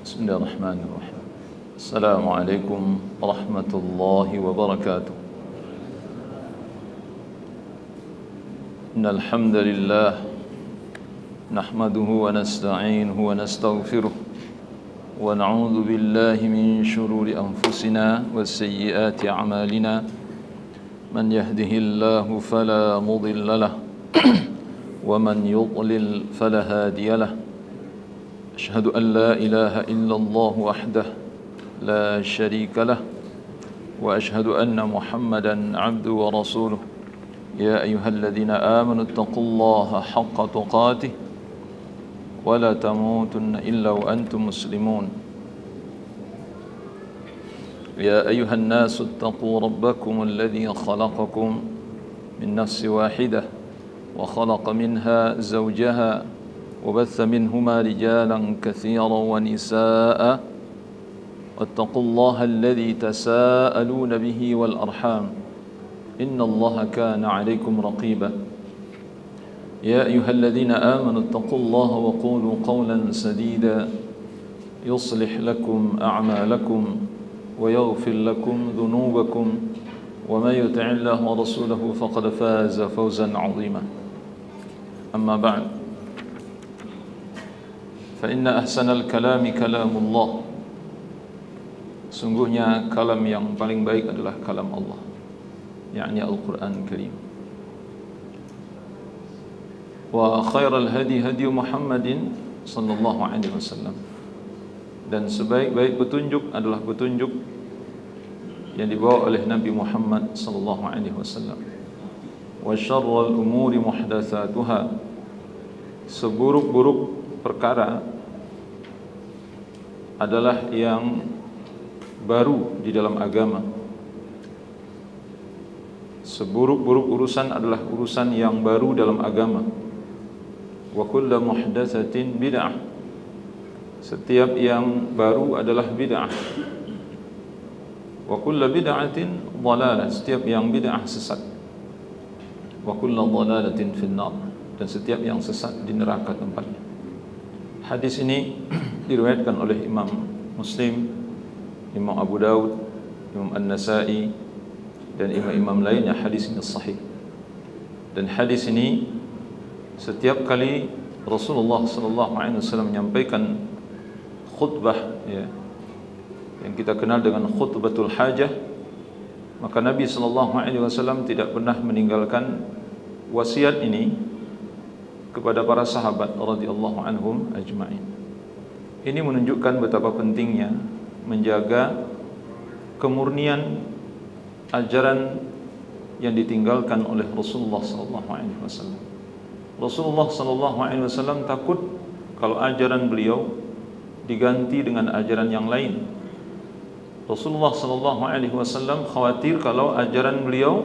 Bismillahirrahmanirrahim. Assalamualaikum warahmatullahi wabarakatuh. Innal hamdalillah nahmaduhu wa nasta'inuhu wa nastaghfiruh wa na'udzu billahi min shururi anfusina wa sayyiati a'malina. Man yahdihillahu fala mudilla lahu wa man yudlil fala hadiya lahu. أشهد أن لا إله إلا الله وحده لا شريك له وأشهد أن محمدا عبده ورسوله يا أيها الذين آمنوا اتقوا الله حق تقاته ولا تموتن إلا وأنتم مسلمون يا أيها الناس اتقوا ربكم الذي خلقكم من نفس واحدة وخلق منها زوجها وبث منهما رجالا كثيرا ونساء واتقوا الله الذي تساءلون به والأرحام إن الله كان عليكم رقيبا يا أيها الذين آمنوا اتقوا الله وقولوا قولا سديدا يصلح لكم أعمالكم ويغفر لكم ذنوبكم ومن يطع الله ورسوله فقد فاز فوزا عظيما أما بعد فإن أحسن الكلام كلام الله. Sungguhnya kalam yang paling baik adalah kalam Allah, yakni Al-Quran Karim. Wa khairal hadi hadi Muhammadin sallallahu alaihi wasallam. Dan sebaik-baik petunjuk adalah petunjuk yang dibawa oleh Nabi Muhammad sallallahu alaihi wasallam. Wa syarrul umuri muhdatsatuha. Seburuk-buruk perkara adalah yang baru di dalam agama. Seburuk-buruk urusan adalah urusan yang baru dalam agama. Wa kullu muhdatsatin bid'ah. Setiap yang baru adalah bid'ah. Wa kullu bid'atin dhalalah. Setiap yang bid'ah sesat. Wa kullu dhalalatin fin-nar. Dan setiap yang sesat di neraka tempatnya. Hadis ini diriwayatkan oleh Imam Muslim, Imam Abu Daud, Imam An-Nasa'i dan imam-imam lainnya. Hadis ini sahih. Dan hadis ini setiap kali Rasulullah sallallahu alaihi wasallam menyampaikan khutbah, ya, yang kita kenal dengan khutbatul hajah, maka Nabi sallallahu alaihi wasallam tidak pernah meninggalkan wasiat ini kepada para sahabat radhiyallahu anhum ajma'in. Ini menunjukkan betapa pentingnya menjaga kemurnian ajaran yang ditinggalkan oleh Rasulullah sallallahu alaihi wasallam. Rasulullah sallallahu alaihi wasallam takut kalau ajaran beliau diganti dengan ajaran yang lain. Rasulullah sallallahu alaihi wasallam khawatir kalau ajaran beliau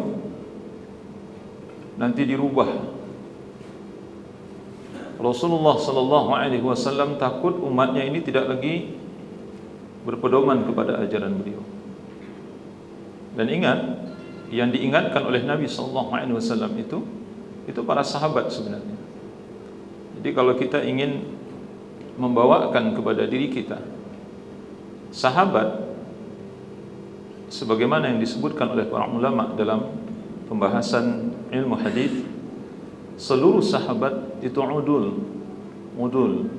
nanti dirubah. Rasulullah sallallahu alaihi wasallam takut umatnya ini tidak lagi berpedoman kepada ajaran beliau. Dan ingat, yang diingatkan oleh Nabi sallallahu alaihi wasallam itu para sahabat sebenarnya. Jadi kalau kita ingin membawakan kepada diri kita sahabat sebagaimana yang disebutkan oleh para ulama dalam pembahasan ilmu hadis, seluruh sahabat itu udul.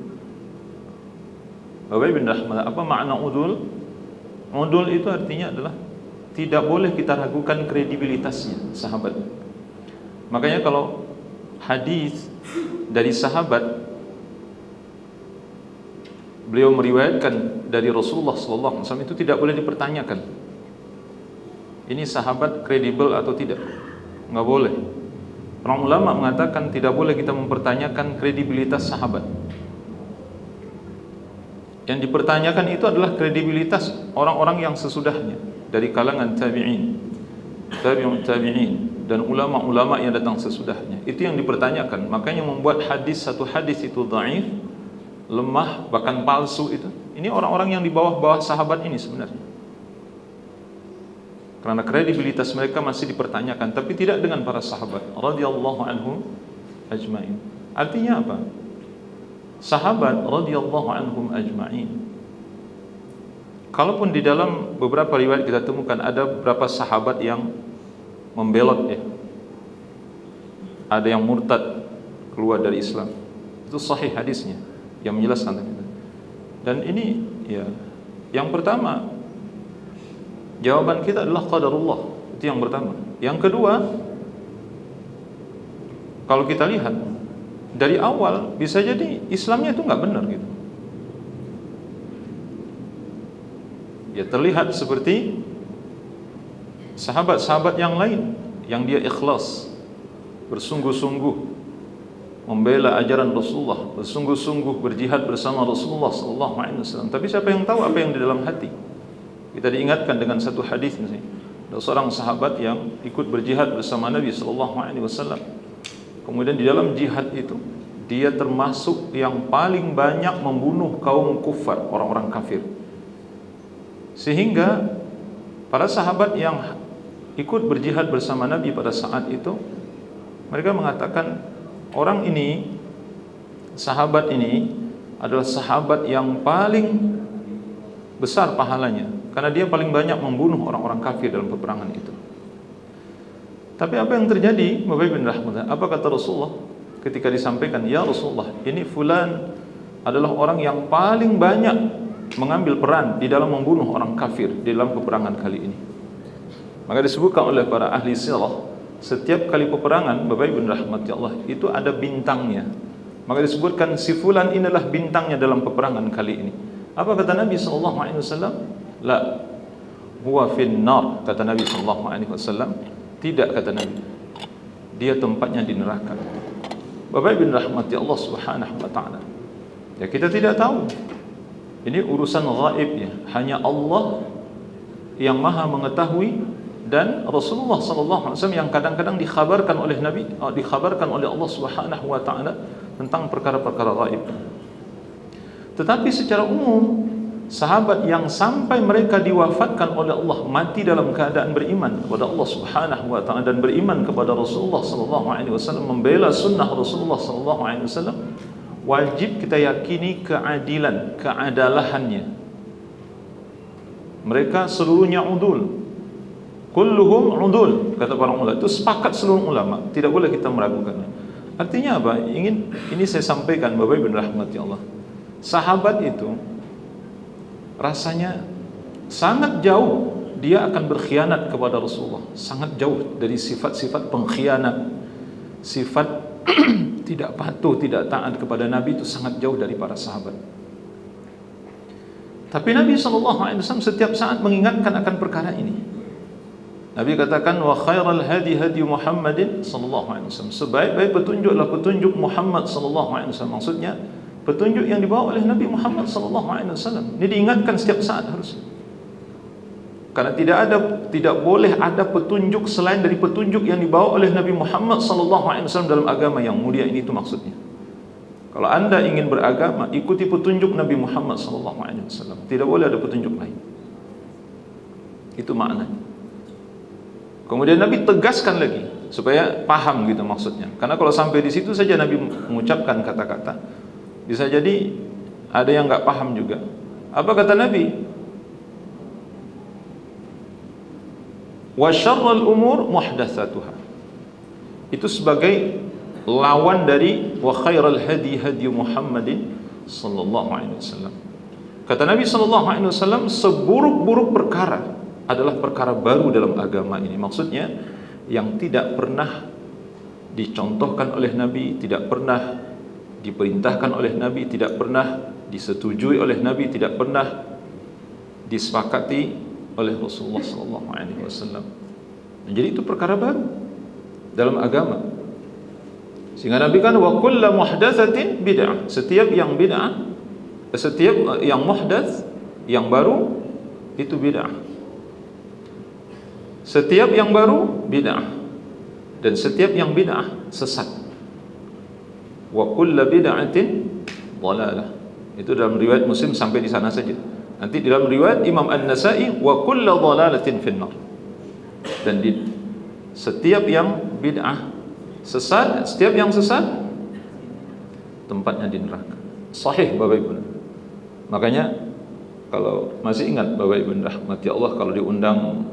Bapak Ibn Rahman, apa makna udul? Udul itu artinya adalah tidak boleh kita ragukan kredibilitasnya sahabat. Makanya kalau hadis dari sahabat beliau meriwayatkan dari Rasulullah sallallahu alaihi wasallam itu tidak boleh dipertanyakan. Ini sahabat kredibel atau tidak? Enggak boleh. Para ulama mengatakan tidak boleh kita mempertanyakan kredibilitas sahabat. Yang dipertanyakan itu adalah kredibilitas orang-orang yang sesudahnya dari kalangan tabi'in, tabi'un tabi'in, dan ulama-ulama yang datang sesudahnya. Itu yang dipertanyakan. Makanya membuat satu hadis itu dhaif, lemah, bahkan palsu itu. Ini orang-orang yang di bawah-bawah sahabat ini sebenarnya. Karena kredibilitas mereka masih dipertanyakan, tapi tidak dengan para sahabat radhiyallahu anhum ajma'in. Artinya apa? Sahabat radhiyallahu anhum ajma'in kalaupun di dalam beberapa riwayat kita temukan ada beberapa sahabat yang membelot ya, ada yang murtad keluar dari Islam, itu sahih hadisnya yang menjelaskan itu. Dan ini ya, yang pertama jawaban kita adalah qadarullah, itu yang pertama. Yang kedua, kalau kita lihat dari awal bisa jadi Islamnya itu nggak benar gitu. Ya terlihat seperti sahabat-sahabat yang lain yang dia ikhlas, bersungguh-sungguh membela ajaran Rasulullah, bersungguh-sungguh berjihad bersama Rasulullah sallallahu alaihi wasallam. Tapi siapa yang tahu apa yang di dalam hati? Kita diingatkan dengan satu hadis misalnya, ada seorang sahabat yang ikut berjihad bersama Nabi sallallahu alaihi wasallam. Kemudian di dalam jihad itu dia termasuk yang paling banyak membunuh kaum kufar, orang-orang kafir. Sehingga para sahabat yang ikut berjihad bersama Nabi pada saat itu, mereka mengatakan orang ini, sahabat ini adalah sahabat yang paling besar pahalanya, karena dia paling banyak membunuh orang-orang kafir dalam peperangan itu. Tapi apa yang terjadi, Bapak Ibu rahmatullah, apa kata Rasulullah ketika disampaikan, ya Rasulullah, ini fulan adalah orang yang paling banyak mengambil peran di dalam membunuh orang kafir di dalam peperangan kali ini. Maka disebutkan oleh para ahli sirah, setiap kali peperangan, Bapak Ibu rahmati Allah, itu ada bintangnya. Maka disebutkan si fulan inilah bintangnya dalam peperangan kali ini. Apa kata Nabi sallallahu alaihi wasallam? La huwa finnar, kata Nabi sallallahu alaihi wasallam. Tidak, kata Nabi, dia tempatnya di neraka. Bapak Ibu rahmati Allah subhanahu wa ta'ala, ya kita tidak tahu, ini urusan gaib ya, hanya Allah yang maha mengetahui, dan Rasulullah SAW yang kadang-kadang dikhabarkan oleh Nabi, dikhabarkan oleh Allah Subhanahu wa taala tentang perkara-perkara gaib. Tetapi secara umum, sahabat yang sampai mereka diwafatkan oleh Allah, mati dalam keadaan beriman kepada Allah Subhanahu wa taala dan beriman kepada Rasulullah SAW, membela sunnah Rasulullah SAW, wajib kita yakini keadilan, keadalahannya. Mereka seluruhnya udul, kulluhum udul, kata para ulama. Itu sepakat seluruh ulama, tidak boleh kita meragukannya. Artinya apa? Ini saya sampaikan Bapak Ibu rahmati Allah. Sahabat itu rasanya sangat jauh dia akan berkhianat kepada Rasulullah, sangat jauh dari sifat-sifat pengkhianat, sifat tidak patuh, tidak taat kepada Nabi, itu sangat jauh dari para sahabat. Tapi Nabi SAW setiap saat mengingatkan akan perkara ini. Nabi katakan, wa khairal hadi hadi Muhammadin sallallahu alaihi wasallam. Sebaik-baik petunjuklah petunjuk Muhammad sallallahu alaihi wasallam. Maksudnya petunjuk yang dibawa oleh Nabi Muhammad sallallahu alaihi wasallam. Ini diingatkan setiap saat harusnya. Karena tidak boleh ada petunjuk selain dari petunjuk yang dibawa oleh Nabi Muhammad sallallahu alaihi wasallam dalam agama yang mulia ini, itu maksudnya. Kalau Anda ingin beragama, ikuti petunjuk Nabi Muhammad sallallahu alaihi wasallam. Tidak boleh ada petunjuk lain. Itu maknanya. Kemudian Nabi tegaskan lagi supaya paham gitu maksudnya. Karena kalau sampai di situ saja Nabi mengucapkan kata-kata, bisa jadi ada yang enggak paham juga. Apa kata Nabi? Wa syarrul umur muhdatsatuha. Itu sebagai lawan dari wa khairal hadi hadi Muhammadin sallallahu alaihi wasallam. Kata Nabi sallallahu alaihi wasallam, seburuk-buruk perkara adalah perkara baru dalam agama ini. Maksudnya yang tidak pernah dicontohkan oleh Nabi, tidak pernah diperintahkan oleh Nabi, tidak pernah disetujui oleh Nabi, tidak pernah disepakati oleh Rasulullah sallallahu alaihi wasallam. Jadi itu perkara baru dalam agama. Sehingga Nabi kan wa kullu muhdatsatin bid'ah. Setiap yang bid'ah, setiap yang muhdats, yang baru, itu bid'ah. Setiap yang baru bid'ah, dan setiap yang bid'ah sesat. Wa kullu bid'atin dhalalah. Itu dalam riwayat Muslim sampai di sana saja. Nanti di dalam riwayat Imam An-Nasa'i wa kullu dhalalatin finnar. Dan di setiap yang bid'ah sesat, setiap yang sesat tempatnya di neraka. Sahih Bapak Ibu. Makanya Kalau masih ingat Bapak Ibu rahmati Allah, kalau diundang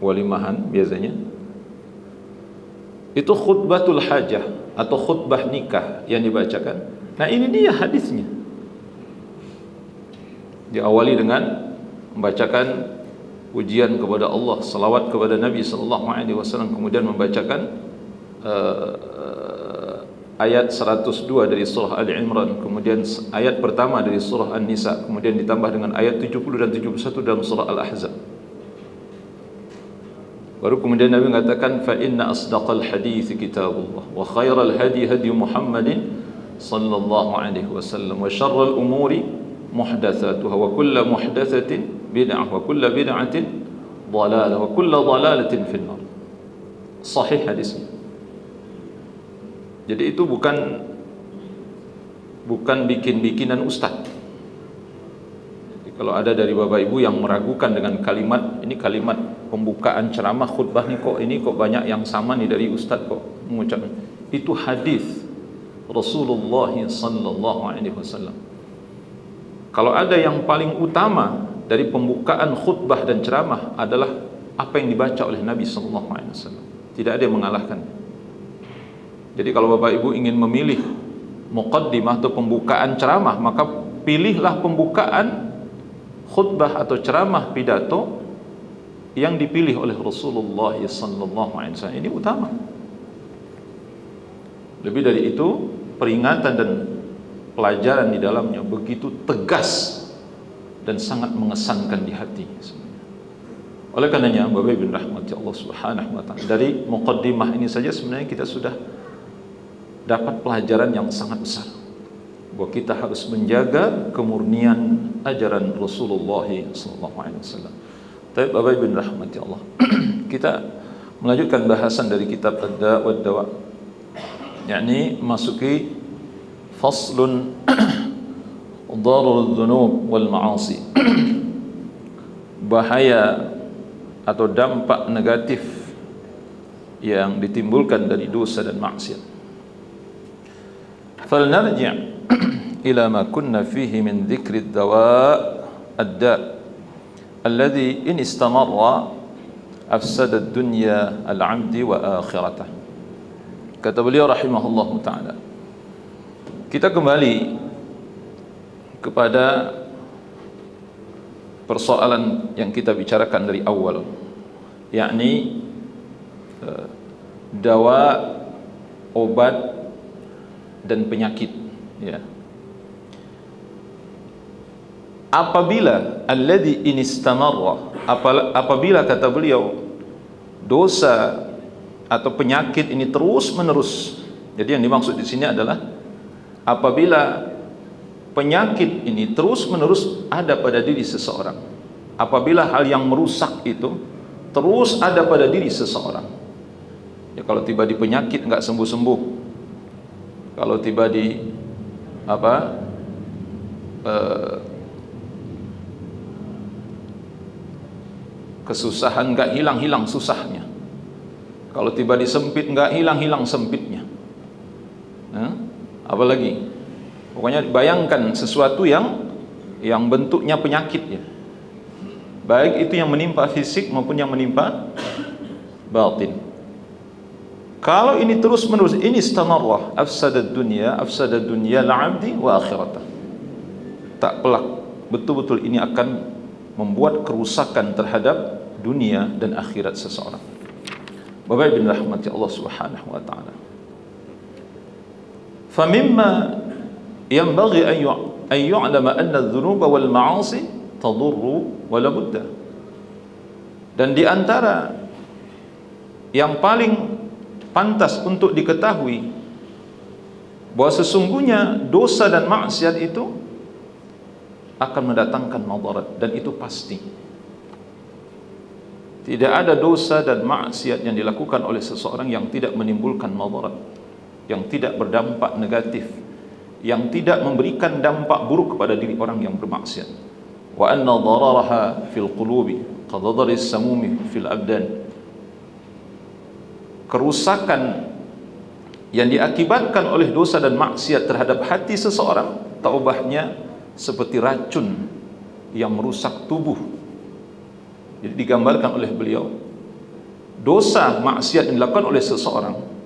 walimahan biasanya itu khutbatul hajah atau khutbah nikah yang dibacakan. Nah, ini dia hadisnya. Diawali dengan membacakan pujian kepada Allah, salawat kepada Nabi sallallahu alaihi wasallam, kemudian membacakan ayat 102 dari surah Ali Imran, kemudian ayat pertama dari surah An-Nisa, kemudian ditambah dengan ayat 70 dan 71 dalam surah Al-Ahzab. Baru kemudian Nabi mengatakan, fa inna asdaqal hadits kitabullah wa khairal hadi hadi Muhammadin sallallahu alaihi wasallam wa syarrul umuri muhdatsatuha wa kullu muhdatsatin bid'ah wa kullu bid'atin dhalalah wa kullu dhalalatin fin-nar. Sahih hadisnya. Jadi itu bukan bikin-bikinan ustaz. Jadi kalau ada dari Bapak Ibu yang meragukan dengan kalimat, ini kalimat pembukaan ceramah khutbah nih, kok banyak yang sama nih dari ustaz kok mengucapkan. Itu hadis Rasulullah sallallahu alaihi wasallam. Kalau ada yang paling utama dari pembukaan khutbah dan ceramah adalah apa yang dibaca oleh Nabi sallallahu alaihi wasallam. Tidak ada yang mengalahkan. Jadi kalau Bapak Ibu ingin memilih muqaddimah atau pembukaan ceramah, maka pilihlah pembukaan khutbah atau ceramah pidato yang dipilih oleh Rasulullah sallallahu alaihi wasallam. Ini utama. Lebih dari itu, peringatan dan pelajaran di dalamnya begitu tegas dan sangat mengesankan di hati. Oleh karenanya, Bapak Ibu rahmati Allah Subhanahu wa taala, dari muqaddimah ini saja sebenarnya kita sudah dapat pelajaran yang sangat besar bahwa kita harus menjaga kemurnian ajaran Rasulullah sallallahu alaihi wasallam. Tapi Bapak Ibu rahmati Allah, kita melanjutkan bahasan dari kitab Ad-Da' wad Dawa, yakni masuki faslun darul dzunub wal ma'asi. Bahaya atau dampak negatif yang ditimbulkan dari dosa dan maksiat. فلنرجع إلى ما كنا فيه من ذكر الدواء الداء الذي إن استمر أفسد الدنيا العبد وآخرته. Kata beliau rahimahullah ta'ala, kita kembali kepada persoalan yang kita bicarakan dari awal, yakni dawa, obat dan penyakit, ya. Apabila alladhi in istamarra, apabila kata beliau dosa atau penyakit ini terus menerus. Jadi yang dimaksud di sini adalah apabila penyakit ini terus menerus ada pada diri seseorang, apabila hal yang merusak itu terus ada pada diri seseorang. Ya, kalau tiba di penyakit nggak sembuh-sembuh, kalau tiba di kesusahan nggak hilang-hilang susahnya, kalau tiba di sempit nggak hilang-hilang sempitnya, apalagi pokoknya bayangkan sesuatu yang bentuknya penyakit, ya, baik itu yang menimpa fisik maupun yang menimpa batin. Kalau ini terus menerus, ini istamarrah afsadad dunya la'abdi wa akhiratah, tak pelak betul-betul ini akan membuat kerusakan terhadap dunia dan akhirat seseorang. Bapak Ibu rahmati Allah Subhanahu wa taala, famimma yanbaghi an yu'lama anna adh-dhunuba wal ma'asi tadurru wa la budda. Dan di antara yang paling pantas untuk diketahui bahwa sesungguhnya dosa dan maksiat itu akan mendatangkan madarat, dan itu pasti. Tidak ada dosa dan maksiat yang dilakukan oleh seseorang yang tidak menimbulkan madarat, yang tidak berdampak negatif, yang tidak memberikan dampak buruk kepada diri orang yang bermaksiat. Wa anna dararaha fil qulubi qadadaris samumi fil abdan. Kerusakan yang diakibatkan oleh dosa dan maksiat terhadap hati seseorang, taubahnya seperti racun yang merusak tubuh. Jadi digambarkan oleh beliau, dosa maksiat yang dilakukan oleh seseorang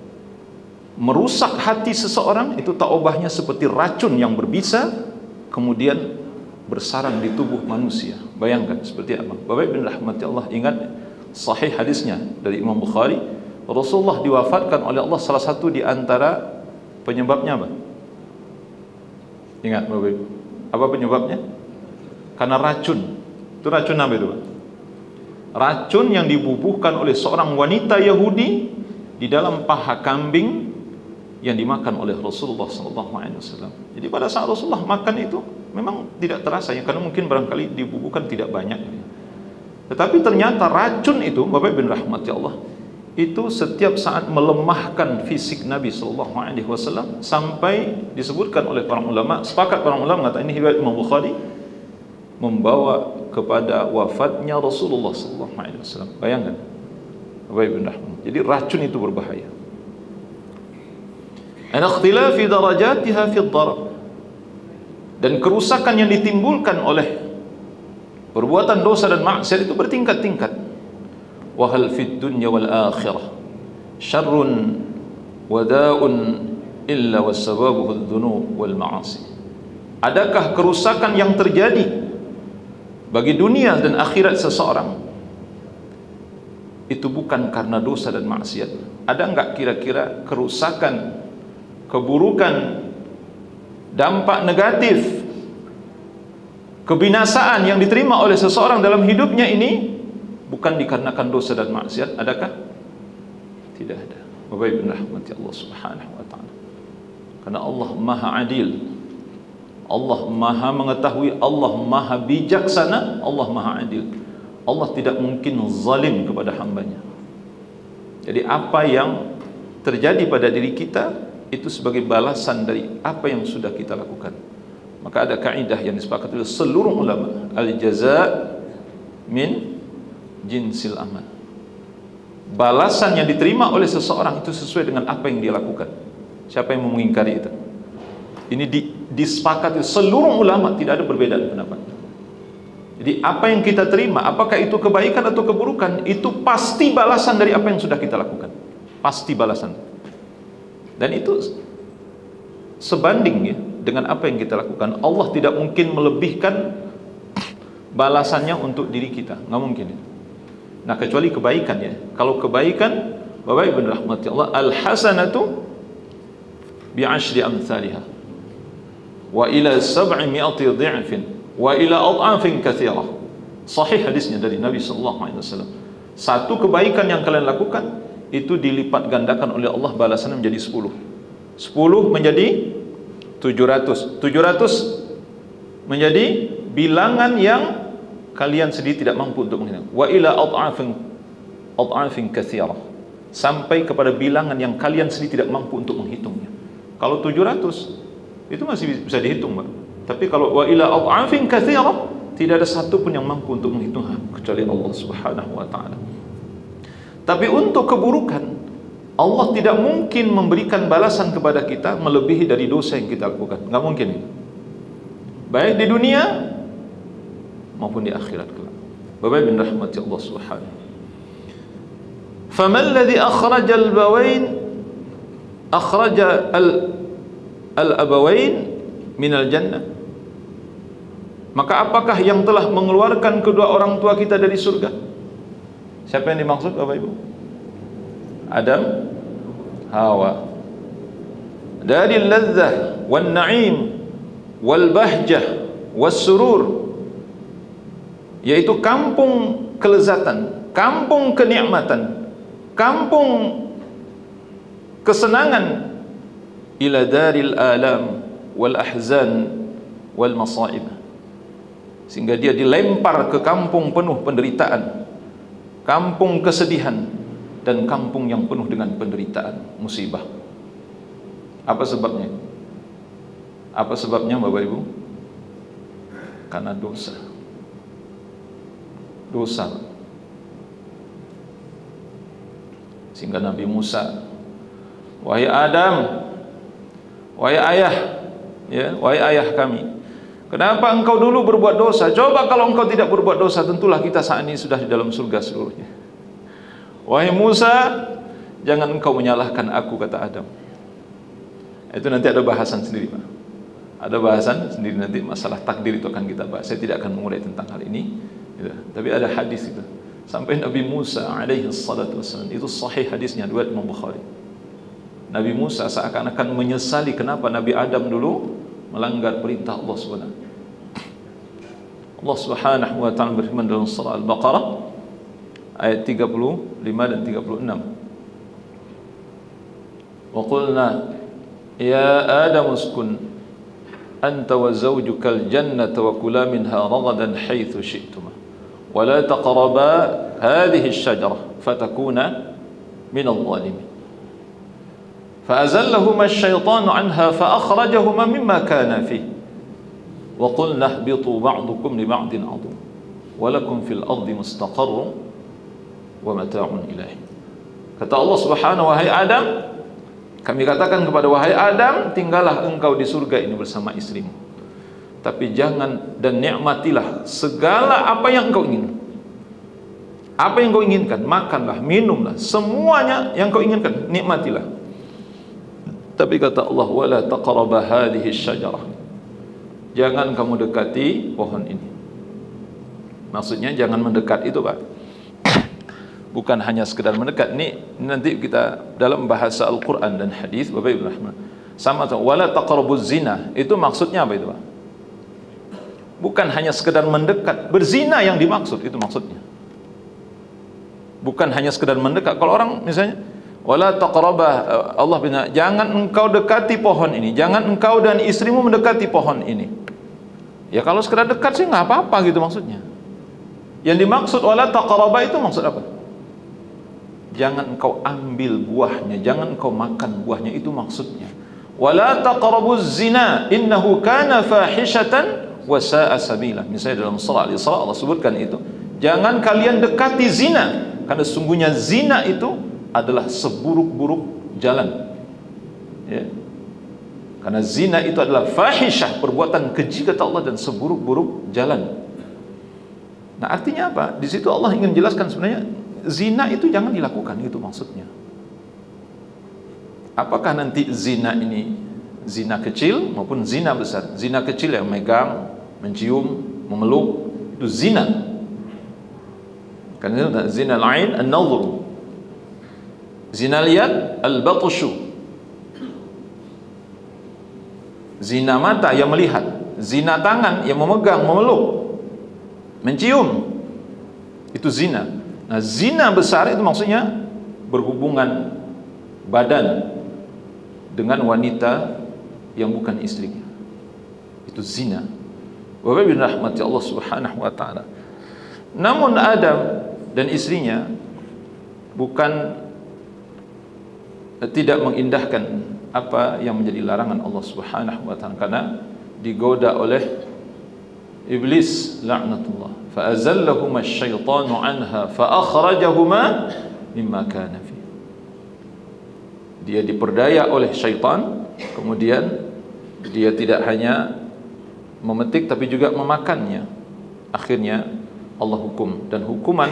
merusak hati seseorang, itu taubahnya seperti racun yang berbisa kemudian bersarang di tubuh manusia. Bayangkan seperti apa. Bapak bin rahmati Allah, ingat sahih hadisnya dari Imam Bukhari, Rasulullah diwafatkan oleh Allah salah satu di antara penyebabnya apa? Ingat Bapak Ibu, apa penyebabnya? Karena racun. Itu racun apa itu, Pak? Racun yang dibubuhkan oleh seorang wanita Yahudi di dalam paha kambing yang dimakan oleh Rasulullah SAW. Jadi pada saat Rasulullah makan itu memang tidak terasa ya, karena mungkin barangkali dibubuhkan tidak banyak. Tetapi ternyata racun itu, Bapak bin rahmati Allah, itu setiap saat melemahkan fisik Nabi SAW, sampai disebutkan oleh para ulama, sepakat para ulama mengatakan, ini riwayat Imam Bukhari, membawa kepada wafatnya Rasulullah SAW. Bayangkan Bapak bin rahmati. Jadi racun itu berbahaya. An ikhtilafi darajatiha fi ad-darar, dan kerusakan yang ditimbulkan oleh perbuatan dosa dan maksiat itu bertingkat-tingkat. Wa hal fid dunya wal akhirah syarrun wa da'un illa wassababuhu adh-dhunub wal ma'asi. Adakah kerusakan yang terjadi bagi dunia dan akhirat seseorang itu bukan karena dosa dan maksiat? Ada enggak kira-kira kerusakan, keburukan, dampak negatif, kebinasaan yang diterima oleh seseorang dalam hidupnya ini bukan dikarenakan dosa dan maksiat? Adakah? Tidak ada. Bapak Ibu rahmati Allah Subhanahu wa taala. Karena Allah Maha Adil, Allah Maha mengetahui, Allah Maha bijaksana, Allah Maha Adil. Allah tidak mungkin zalim kepada hambanya. Jadi apa yang terjadi pada diri kita itu sebagai balasan dari apa yang sudah kita lakukan. Maka ada kaidah yang disepakati oleh seluruh ulama, al-jaza' min jinsil amal. Balasan yang diterima oleh seseorang itu sesuai dengan apa yang dia lakukan. Siapa yang mengingkari itu? Ini disepakati seluruh ulama, tidak ada perbedaan pendapat. Jadi apa yang kita terima, apakah itu kebaikan atau keburukan, itu pasti balasan dari apa yang sudah kita lakukan. Pasti balasan. Dan itu sebanding ya dengan apa yang kita lakukan. Allah tidak mungkin melebihkan balasannya untuk diri kita, nggak mungkin. Nah kecuali kebaikan ya. Kalau kebaikan, Bapak Ibu rahmati Allah, al-hasanatu bi'ashri amthaliha wa ila 700 dhi'fin wa ila ad'afin katsirah. Sahih hadisnya dari Nabi sallallahu alaihi wasallam. Satu kebaikan yang kalian lakukan itu dilipat gandakan oleh Allah balasannya menjadi 10. 10 menjadi 700. 700 menjadi bilangan yang kalian sendiri tidak mampu untuk menghitung. Wa ila ad'afin katsirah, sampai kepada bilangan yang kalian sendiri tidak mampu untuk menghitungnya. Kalau 700 itu masih bisa dihitung, Pak. Tapi kalau wa ila ad'afin katsirah, tidak ada satu pun yang mampu untuk menghitung kecuali Allah Subhanahu wa taala. Tapi untuk keburukan, Allah tidak mungkin memberikan balasan kepada kita melebihi dari dosa yang kita lakukan. Enggak mungkin. Baik di dunia maupun di akhirat kelak. Bapak bin rahmati Allah Subhanahu. Faman alladhi akhraja al-bawain akhraja al-abawain min al-jannah? Maka apakah yang telah mengeluarkan kedua orang tua kita dari surga? Siapa yang dimaksud Bapak Ibu? Adam, Hawa. Dari ladzah wan na'im wal bahjah was surur, yaitu kampung kelezatan, kampung kenikmatan, kampung kesenangan, ila daril alam wal ahzan wal masaib, sehingga dia dilempar ke kampung penuh penderitaan, kampung kesedihan, dan kampung yang penuh dengan penderitaan, musibah. Apa sebabnya? Apa sebabnya Bapak Ibu? Karena dosa. Dosa. Sehingga Nabi Musa, wahai Adam, wahai ayah, ya, wahai ayah kami, Kenapa engkau dulu berbuat dosa? Coba kalau engkau tidak berbuat dosa, tentulah kita saat ini sudah di dalam surga seluruhnya. Wahai Musa, jangan engkau menyalahkan aku, kata Adam. Itu nanti ada bahasan sendiri, Pak. Ada bahasan sendiri nanti, masalah takdir itu akan kita bahas. Saya tidak akan mengurai tentang hal ini gitu. Tapi ada hadis itu sampai Nabi Musa alaihi salatu wassalam, itu sahih hadisnya, riwayat Imam Bukhari. Nabi Musa seakan-akan menyesali kenapa Nabi Adam dulu melanggar perintah Allah Subhanahu. Allah Subhanahu wa taala berfirman dalam surah Al-Baqarah ayat 35 dan 36. Wa qulna ya Adam uskun anta wa zawjukal jannata wa kula minha ragadan haitsu syi'tuma wa la taqraba hadhihi asy-syajarah fatakuna minadh dhalimin. فأزلهما الشيطان عنها فأخرجهما مما كان فيه وقلنا اهبطوا بعضكم لبعض عدو ولكم في الأرض مستقر ومتاع إلى حين. Kata Allah Subhanahu, wahai Adam, kami katakan kepada wahai Adam, tinggallah engkau di surga ini bersama istrimu, tapi jangan dan nikmatilah segala apa yang engkau ingin. Apa yang engkau inginkan, makanlah, minumlah, semuanya yang engkau inginkan, nikmatilah. Tapi kata Allah, wala taqraba hadhihi asy-syajarah, jangan kamu dekati pohon ini. Maksudnya jangan mendekat itu, Pak. Bukan hanya sekedar mendekat. Ini nanti kita dalam bahasa Al-Qur'an dan hadis, Bapak Ibu rahimah. Sama wala taqrabuz zina, itu maksudnya apa itu, Pak? Bukan hanya sekedar mendekat, berzina yang dimaksud, itu maksudnya. Bukan hanya sekedar mendekat. Kalau orang misalnya wala taqrabah, Allah bilang jangan engkau dekati pohon ini, jangan engkau dan istrimu mendekati pohon ini. Ya kalau sekedar dekat sih nggak apa-apa gitu maksudnya. Yang dimaksud wala taqrabah itu maksud apa? Jangan engkau ambil buahnya, jangan engkau makan buahnya, itu maksudnya. Wala taqrabuz zina innahu kana fahishatan wa sa'a sabila. Misalnya dalam surah Al-Isra Allah sebutkan itu. Jangan kalian dekati zina, karena sesungguhnya zina itu adalah seburuk-buruk jalan, ya. Karena zina itu adalah fahisyah, perbuatan keji kata Allah, dan seburuk-buruk jalan. Nah artinya apa? Di situ Allah ingin jelaskan sebenarnya zina itu jangan dilakukan, itu maksudnya. Apakah nanti zina ini zina kecil maupun zina besar? Zina kecil yang megang, mencium, memeluk, itu zina. Karena itu zina lain an-nadhr. Zina lihat al-batshu, zina mata yang melihat, zina tangan yang memegang, memeluk, mencium, itu zina. Nah zina besar itu maksudnya berhubungan badan dengan wanita yang bukan istrinya, itu zina. Bapak bin rahmati Allah Subhanahu wa taala. Namun Adam dan istrinya bukan tidak mengindahkan apa yang menjadi larangan Allah Subhanahu wa taala, karena digoda oleh iblis laknatullah. Fa azallahuma asy-syaitanu anha fa akhrajahuma mimma kana fi. Dia diperdaya oleh syaitan, kemudian dia tidak hanya memetik tapi juga memakannya. Akhirnya Allah hukum, dan hukuman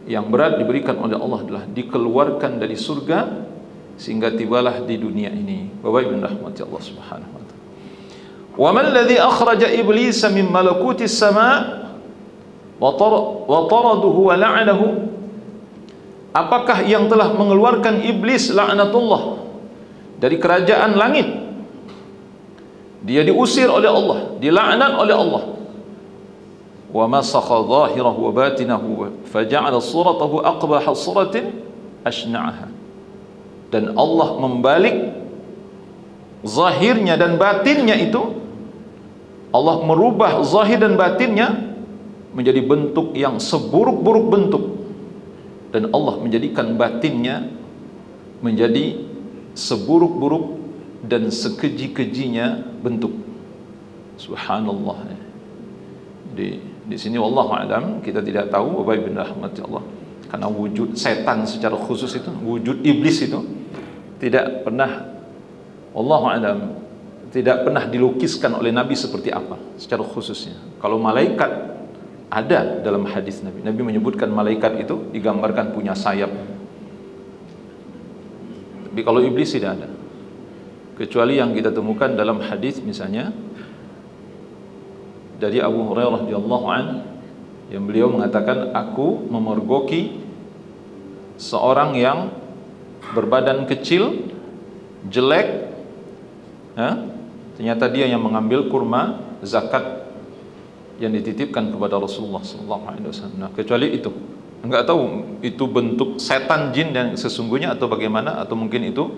yang berat diberikan oleh Allah adalah dikeluarkan dari surga sehingga tibalah di dunia ini. Bapak Ibu rahmati Allah Subhanahu wa taala. Wa man alladhi akhraja iblisa min malakuti as-sama' wa taraduhu wa la'anahu? Apakah yang telah mengeluarkan iblis laknatullah dari kerajaan langit? Dia diusir oleh Allah, dilaknat oleh Allah. Wa masakha zahirahu wa batinahu faja'ala suratahu aqbaha suratin ashna'aha. Dan Allah membalik zahirnya dan batinnya itu, Allah merubah zahir dan batinnya menjadi bentuk yang seburuk-buruk bentuk, dan Allah menjadikan batinnya menjadi seburuk-buruk dan sekeji-kejinya bentuk. Subhanallah. Di sini wallahu a'lam, kita tidak tahu Bapak Ibu rahmati Allah, karena wujud setan secara khusus itu, wujud iblis itu tidak pernah wallahu a'lam tidak pernah dilukiskan oleh Nabi seperti apa secara khususnya. Kalau malaikat ada dalam hadis Nabi. Nabi menyebutkan malaikat itu digambarkan punya sayap. Tapi kalau iblis tidak ada. Kecuali yang kita temukan dalam hadis misalnya dari Abu Hurairah radhiyallahu anhu yang beliau mengatakan, aku memergoki seorang yang berbadan kecil, jelek, ternyata dia yang mengambil kurma zakat yang dititipkan kepada Rasulullah SAW. Nah, kecuali itu, enggak tahu itu bentuk setan jin dan sesungguhnya atau bagaimana, atau mungkin itu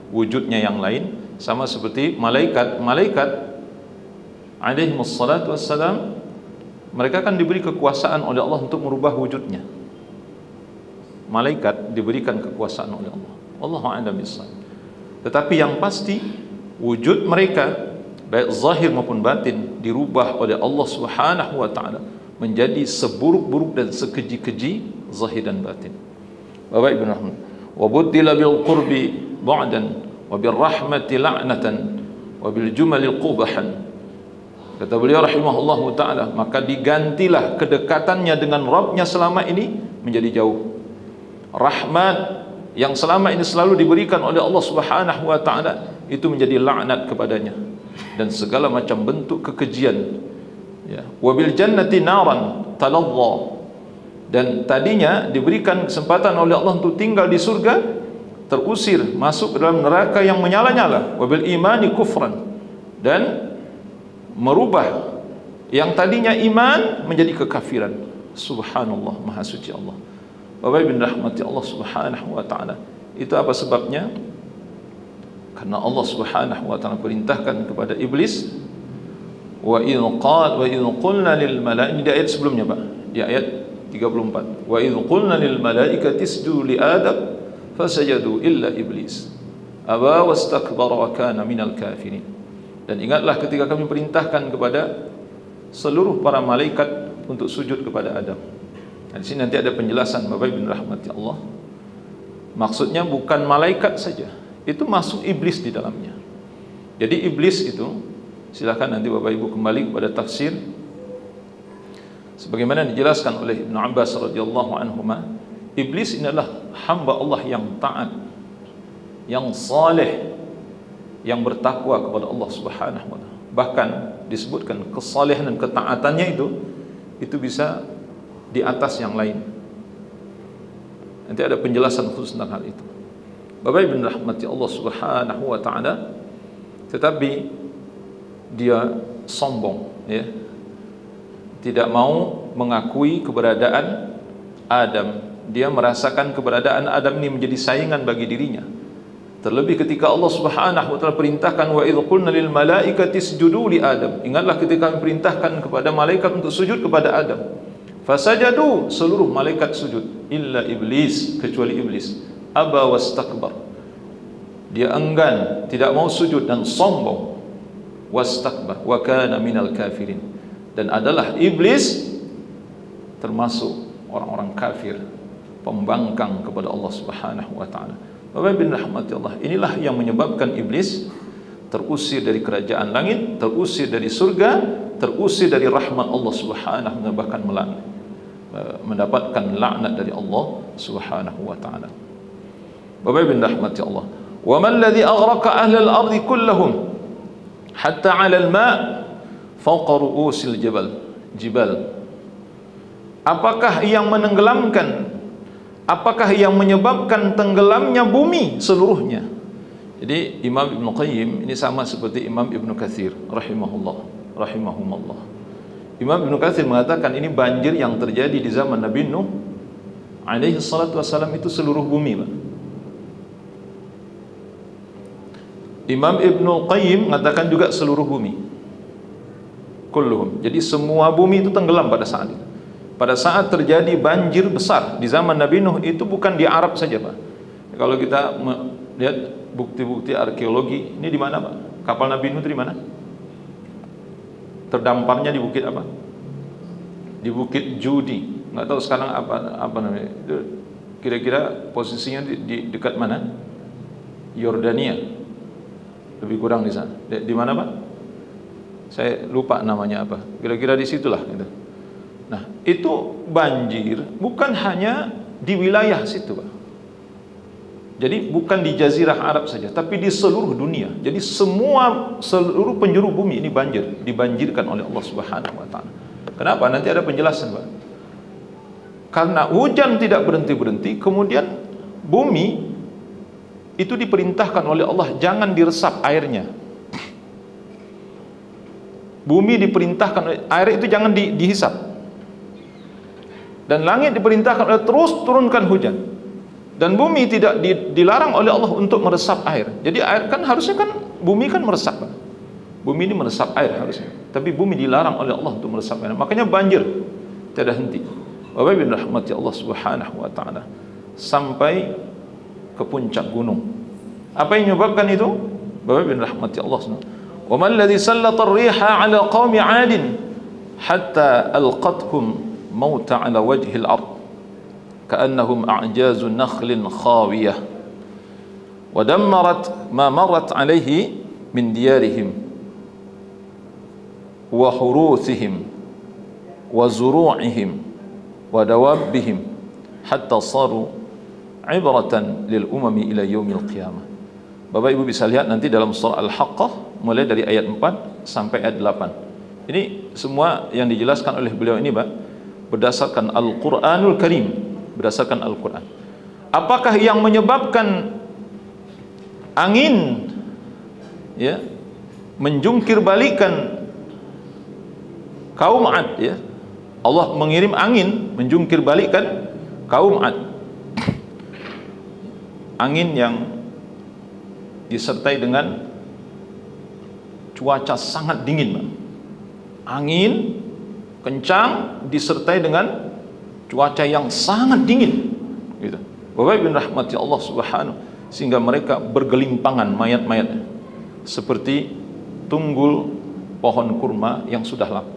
wujudnya yang lain. Sama seperti malaikat alaihi wassalatu wassalam, mereka kan diberi kekuasaan oleh Allah untuk merubah wujudnya. Malaikat diberikan kekuasaan oleh Allah. Wallahu a'lam bishawab. Tetapi yang pasti wujud mereka baik zahir maupun batin dirubah oleh Allah Subhanahu wa taala menjadi seburuk-buruk dan sekeji-keji zahir dan batin. Bapak Ibu rahman, wa buddila bil qurbi bu'dan wa bir rahmati la'natan wa bil jumali qubahan. Kata beliau rahimahullahu taala, maka digantilah kedekatannya dengan Rabbnya selama ini menjadi jauh. Rahmat yang selama ini selalu diberikan oleh Allah Subhanahu wa taala itu menjadi laknat kepadanya dan segala macam bentuk kekejian. Ya, wabil jannati naran taladha, dan tadinya diberikan kesempatan oleh Allah untuk tinggal di surga, terusir masuk ke dalam neraka yang menyala-nyala. Wabil imani kufran, dan merubah yang tadinya iman menjadi kekafiran. Subhanallah, maha suci Allah. Bapak Ibu rahmati Allah Subhanahu wa taala. Itu apa sebabnya? Karena Allah Subhanahu wa taala perintahkan kepada iblis, wa idh qulna lil malaikati, di ayat sebelumnya Pak, di ayat 34. Wa idh qulna lil malaikati isjudu li Adam fasajadu illa iblis aba wastakbara wa kana minal kafirin. Dan ingatlah ketika kami perintahkan kepada seluruh para malaikat untuk sujud kepada Adam. Nah, di sini nanti ada penjelasan Bapak Ibu rahmati Allah. Maksudnya bukan malaikat saja, itu masuk iblis di dalamnya. Jadi iblis itu, silakan nanti Bapak Ibu kembali kepada tafsir sebagaimana dijelaskan oleh Ibnu Abbas radhiyallahu anhuma. Iblis ini adalah hamba Allah yang taat, yang saleh, yang bertakwa kepada Allah Subhanahu wa taala. Bahkan disebutkan kesalehan dan ketaatannya itu bisa di atas yang lain. Nanti ada penjelasan khusus tentang hal itu. Bapak Ibu rahmati Allah Subhanahu wa taala, tetapi dia sombong, ya. Tidak mau mengakui keberadaan Adam. Dia merasakan keberadaan Adam ini menjadi saingan bagi dirinya. Terlebih ketika Allah Subhanahu wa taala perintahkan, wa idh qulna lil malaikati isjudu li Adam. Ingatlah ketika kami perintahkan kepada malaikat untuk sujud kepada Adam. Fasajadu, seluruh malaikat sujud, illa iblis, kecuali iblis. Aba wastakbar, dia enggan, tidak mau sujud dan sombong. Wastakbar wa kana minal kafirin, dan adalah iblis termasuk orang-orang kafir, pembangkang kepada Allah Subhanahu wa taala. Bapak bin rahmati Allah, inilah yang menyebabkan iblis terusir dari kerajaan langit, terusir dari surga, terusir dari rahmat Allah Subhanahu wa taala, bahkan mendapatkan laknat dari Allah Subhanahu wa taala. Bapak bin rahmati Allah, wa man alladhi aghraqa ahla al-ardi kullahum hatta 'ala al-ma' fawqa ru'usil jibal. Apakah yang menenggelamkan, apakah yang menyebabkan tenggelamnya bumi seluruhnya? Jadi Imam Ibn Qayyim ini sama seperti Imam Ibn Katsir rahimahumullah. Imam Ibn Katsir mengatakan ini banjir yang terjadi di zaman Nabi Nuh alaihi salatu wassalam itu seluruh bumi, Pak. Imam Ibn Qayyim mengatakan juga seluruh bumi, kulluhum. Jadi semua bumi itu tenggelam pada saat itu. Pada saat terjadi banjir besar di zaman Nabi Nuh itu bukan di Arab saja, Pak. Kalau kita lihat bukti-bukti arkeologi, ini di mana, Pak? Kapal Nabi Nuh itu di mana? Terdamparnya di bukit apa? Di Bukit Judi. Nggak tahu sekarang apa namanya. Itu kira-kira posisinya di dekat mana? Yordania. lebih kurang di sana. Di mana Pak? Saya lupa namanya apa. Kira-kira di situlah gitu. Nah, itu banjir bukan hanya di wilayah situ Pak. Jadi bukan di Jazirah Arab saja, tapi di seluruh dunia. Jadi seluruh penjuru bumi ini dibanjirkan oleh Allah Subhanahu wa taala. Kenapa? Nanti ada penjelasan Pak. Karena hujan tidak berhenti-berhenti, kemudian bumi itu diperintahkan oleh Allah jangan diresap airnya. Bumi diperintahkan air itu jangan dihisap. Dan langit diperintahkan oleh terus turunkan hujan. Dan bumi tidak dilarang oleh Allah untuk meresap air. Jadi air kan harusnya kan bumi kan meresap. Bumi ini meresap air harusnya. Tapi bumi dilarang oleh Allah untuk meresap air. Makanya banjir tiada henti. Bapak bin rahmati Allah Subhanahu wa taala sampai ke puncak gunung. Apa yang menyebabkan itu? Bapak bin rahmati Allah Subhanahu wa man alladhi sallata ar-riha 'ala qaumi 'adin hatta alqathum mauta 'ala wajhi al-ard ka'annahum a'jazu nakhlin khawiyah wa dammarat ma marrat 'alayhi min diyarihim wa huruthihim wa zuru'ihim wa dawabbihim hatta saru 'ibratan lil umami ila yaumil qiyamah. Bapak Ibu bisa lihat nanti dalam surah Al-Haqqah mulai dari ayat 4 sampai ayat 8. Ini semua yang dijelaskan oleh beliau ini Pak berdasarkan Al-Qur'anul Karim, berdasarkan Al-Qur'an. Apakah yang menyebabkan angin ya menjungkir balikan kaum 'Ad ya? Allah mengirim angin menjungkir balikan kaum 'Ad. Angin yang disertai dengan cuaca sangat dingin Pak. Angin kencang disertai dengan cuaca yang sangat dingin gitu. Bapak bin rahmati Allah Subhanahu, sehingga mereka bergelimpangan mayat-mayatnya seperti tunggul pohon kurma yang sudah laku.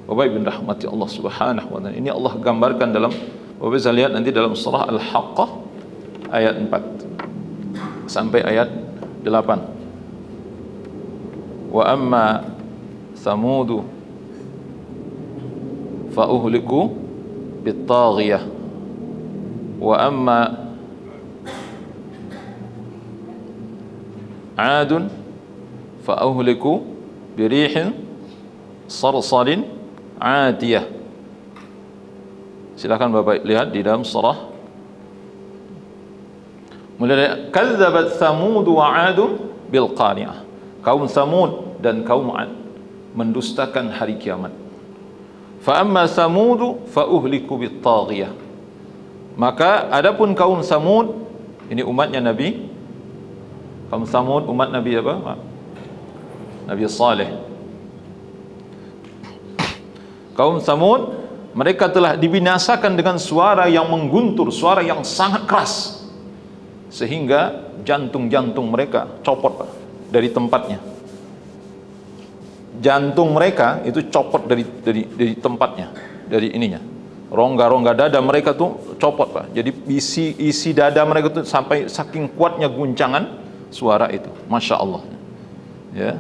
Bapak bin rahmati Allah Subhanahu wa taala. Ini Allah gambarkan dalam, Bapak bisa lihat nanti dalam surah Al-Haqqah ayat 4 sampai ayat 8. Wa amma Thamudu fa uhliku bit-taghiyah wa amma Adun fa uhliku birihin sarsarin atiyah. Silakan Bapak lihat di dalam surah mulai kadzabat Thamud wa 'Adun bil qari'ah. Kaum Thamud dan kaum 'Ad mendustakan hari kiamat. Fa amma Thamud fa uhliku bit taghiyah. Maka adapun kaum Thamud, ini umatnya Nabi. Kaum Thamud umat Nabi apa? Nabi Saleh. Kaum Thamud mereka telah dibinasakan dengan suara yang mengguntur, suara yang sangat keras, sehingga jantung-jantung mereka copot dari tempatnya. Jantung mereka itu copot dari tempatnya, dari ininya. Rongga-rongga dada mereka tuh copot Pak. Jadi isi dada mereka tuh sampai saking kuatnya guncangan suara itu. Masya Allah. Ya.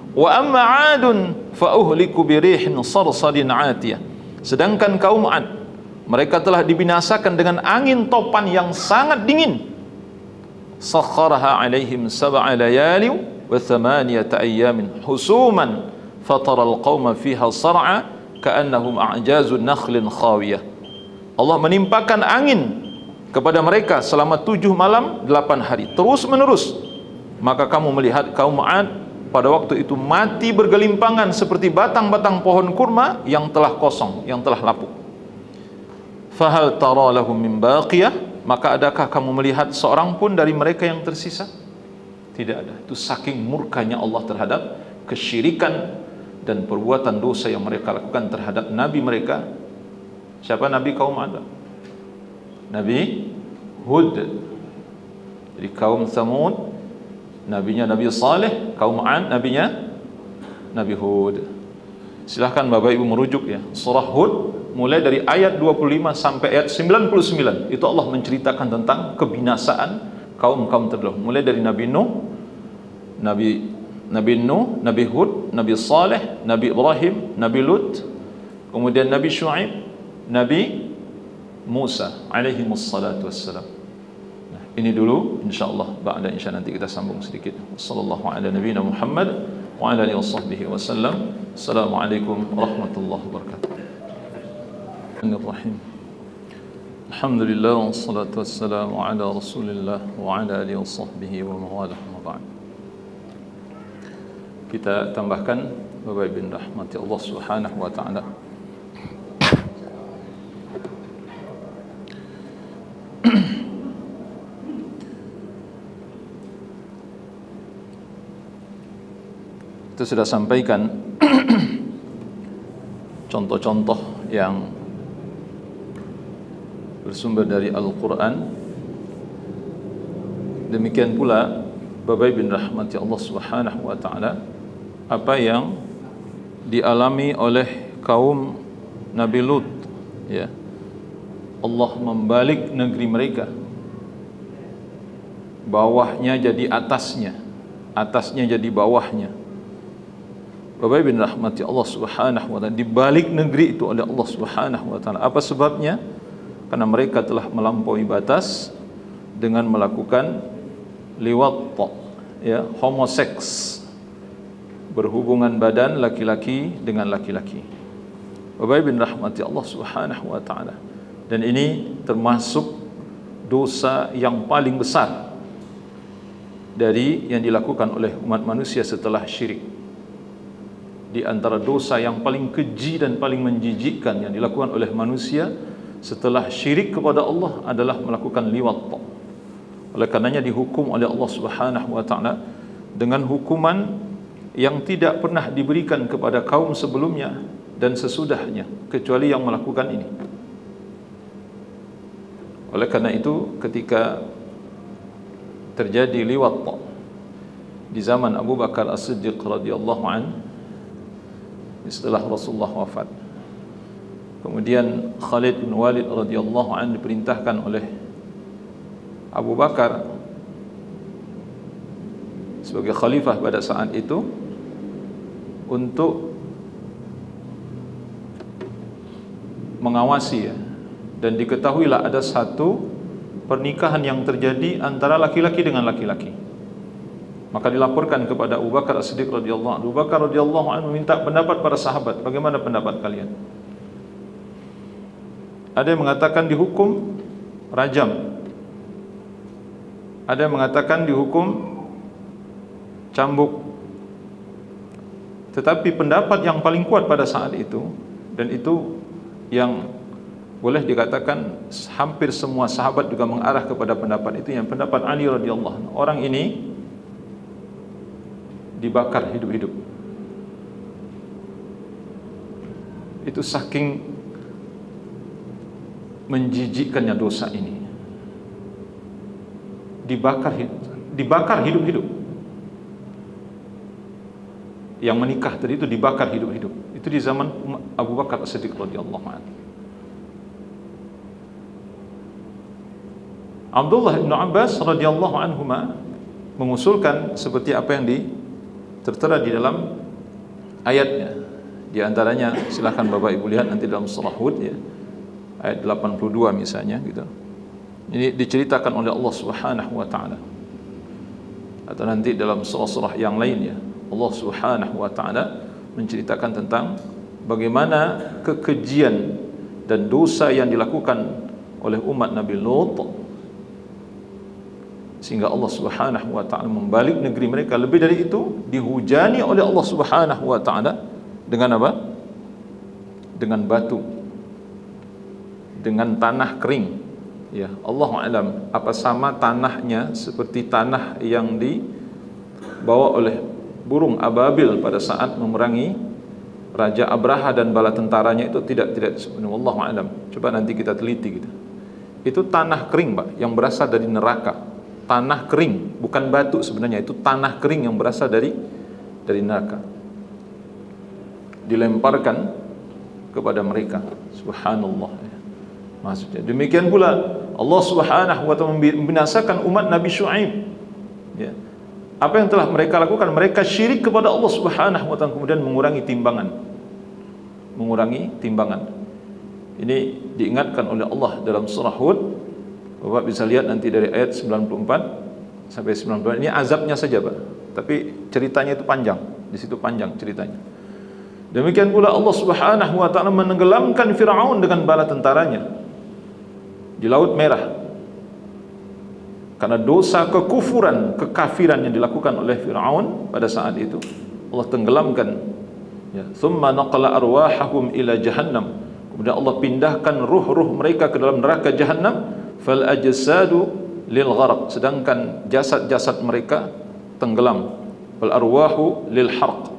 Wa amma 'Adun fa uhliku birihin sarsadin 'atiyah. Sedangkan kaum 'Ad mereka telah dibinasakan dengan angin topan yang sangat dingin. Sakharaha 'alaihim sab'a layali wa thamaniyata ayyamin husuman fatara al-qauma fiha sar'a ka'annahum a'jazu nakhlin khawiyah. Allah menimpakan angin kepada mereka selama 7 malam 8 hari terus menerus. Maka kamu melihat kaum 'Ad pada waktu itu mati bergelimpangan seperti batang-batang pohon kurma yang telah kosong, yang telah lapuk. Fahal tara lahum min baqiyah, maka adakah kamu melihat seorang pun dari mereka yang tersisa? Tidak ada. Itu saking murkanya Allah terhadap kesyirikan dan perbuatan dosa yang mereka lakukan terhadap nabi mereka. Siapa nabi kaum 'Ad? Nabi Hud. Jadi kaum Thamud nabinya Nabi Saleh, kaum 'Ad nabinya Nabi Hud. Silahkan Bapak Ibu merujuk ya, surah Hud mulai dari ayat 25 sampai ayat 99. Itu Allah menceritakan tentang kebinasaan kaum-kaum terdahulu, mulai dari Nabi Nuh, Nabi Hud, Nabi Saleh, Nabi Ibrahim, Nabi Lut, kemudian Nabi Syuaib, Nabi Musa alaihi wassalatu wassalam. Nah, ini dulu, insyaallah ba'da insya nanti kita sambung sedikit. Sallallahu ala nabiyina Muhammad wa ala alihi washabbihi wasallam. Assalamualaikum warahmatullahi wabarakatuh. Bismillahirrahmanirrahim. Alhamdulillah wassalatu wassalamu ala Rasulillah wa ala alihi washabbihi wa mawalah ma ba'd. Kita tambahkan Bapak Ibu rahmati Allah Subhanahu wa taala. Kita sudah sampaikan contoh-contoh yang bersumber dari Al-Quran. Demikian pula Bapak Ibu rahmati Allah Subhanahu wa taala, apa yang dialami oleh kaum Nabi Lut, ya. Allah membalik negeri mereka, bawahnya jadi atasnya, atasnya jadi bawahnya. Bapak Ibu rahmati Allah Subhanahu wa taala, dibalik negeri itu oleh Allah Subhanahu wa taala. Apa sebabnya? Karena mereka telah melampaui batas dengan melakukan liwat, ya, homoseks, berhubungan badan laki-laki dengan laki-laki. Bapak Ibu rahmati Allah Subhanahu wa taala. Dan ini termasuk dosa yang paling besar dari yang dilakukan oleh umat manusia setelah syirik. Di antara dosa yang paling keji dan paling menjijikkan yang dilakukan oleh manusia setelah syirik kepada Allah adalah melakukan liwat. Oleh karenanya dihukum oleh Allah Subhanahu wa taala dengan hukuman yang tidak pernah diberikan kepada kaum sebelumnya dan sesudahnya kecuali yang melakukan ini. Oleh karena itu ketika terjadi liwat di zaman Abu Bakar As-Siddiq radhiyallahu anhu setelah Rasulullah wafat, kemudian Khalid bin Walid radhiyallahu anhu diperintahkan oleh Abu Bakar sebagai khalifah pada saat itu untuk mengawasi, ya. Dan diketahuilah ada satu pernikahan yang terjadi antara laki-laki dengan laki-laki. Maka dilaporkan kepada Abu Bakar As-Siddiq radhiyallahu anhu. Abu Bakar radhiyallahu anhu minta pendapat para sahabat, bagaimana pendapat kalian? Ada yang mengatakan dihukum rajam, ada yang mengatakan dihukum cambuk. Tetapi pendapat yang paling kuat pada saat itu, dan itu yang boleh dikatakan hampir semua sahabat juga mengarah kepada pendapat itu, yang pendapat Ali radhiyallahu anhu. Orang ini dibakar hidup-hidup. Itu saking menjijikkannya dosa ini. Dibakar hidup-hidup. Yang menikah tadi itu dibakar hidup-hidup. Itu di zaman Abu Bakar As-Siddiq radhiyallahu anhu. Abdullah bin Abbas radhiyallahu anhuma mengusulkan seperti apa yang tertera di dalam ayatnya. Di antaranya silakan Bapak Ibu lihat nanti dalam surah Hud, ya. Ayat 82 misalnya gitu. Ini diceritakan oleh Allah Subhanahu wa taala. Atau nanti dalam surah-surah yang lain, ya. Allah Subhanahu wa taala menceritakan tentang bagaimana kekejian dan dosa yang dilakukan oleh umat Nabi Lut, sehingga Allah Subhanahu wa taala membalik negeri mereka. Lebih dari itu, dihujani oleh Allah Subhanahu wa taala dengan apa? Dengan batu, dengan tanah kering, ya. Allahu a'lam, apa sama tanahnya seperti tanah yang dibawa oleh burung ababil pada saat memerangi Raja Abraha dan bala tentaranya itu? Tidak sebenarnya, Allahu a'lam. Coba nanti kita teliti gitu. Itu tanah kering, Pak, yang berasal dari neraka. Tanah kering, bukan batu sebenarnya, itu tanah kering yang berasal dari neraka. Dilemparkan kepada mereka. Subhanallah, ya. Maksudnya demikian pula Allah Subhanahu wa taala membinasakan umat Nabi Syuaib. Ya. Apa yang telah mereka lakukan? Mereka syirik kepada Allah Subhanahu wa taala, kemudian mengurangi timbangan. Ini diingatkan oleh Allah dalam surah Hud. Bapak bisa lihat nanti dari ayat 94 sampai 94. Ini azabnya saja, Pak. Tapi ceritanya itu panjang. Di situ panjang ceritanya. Demikian pula Allah Subhanahu wa taala menenggelamkan Firaun dengan bala tentaranya di Laut Merah. Karena dosa kekufuran, kekafiran yang dilakukan oleh Firaun pada saat itu, Allah tenggelamkan. Ya, thumma naqala arwahahum ila jahannam. Kemudian Allah pindahkan ruh-ruh mereka ke dalam neraka jahannam, fal ajsadu lil gharq, sedangkan jasad-jasad mereka tenggelam. Wal arwahu lil harq,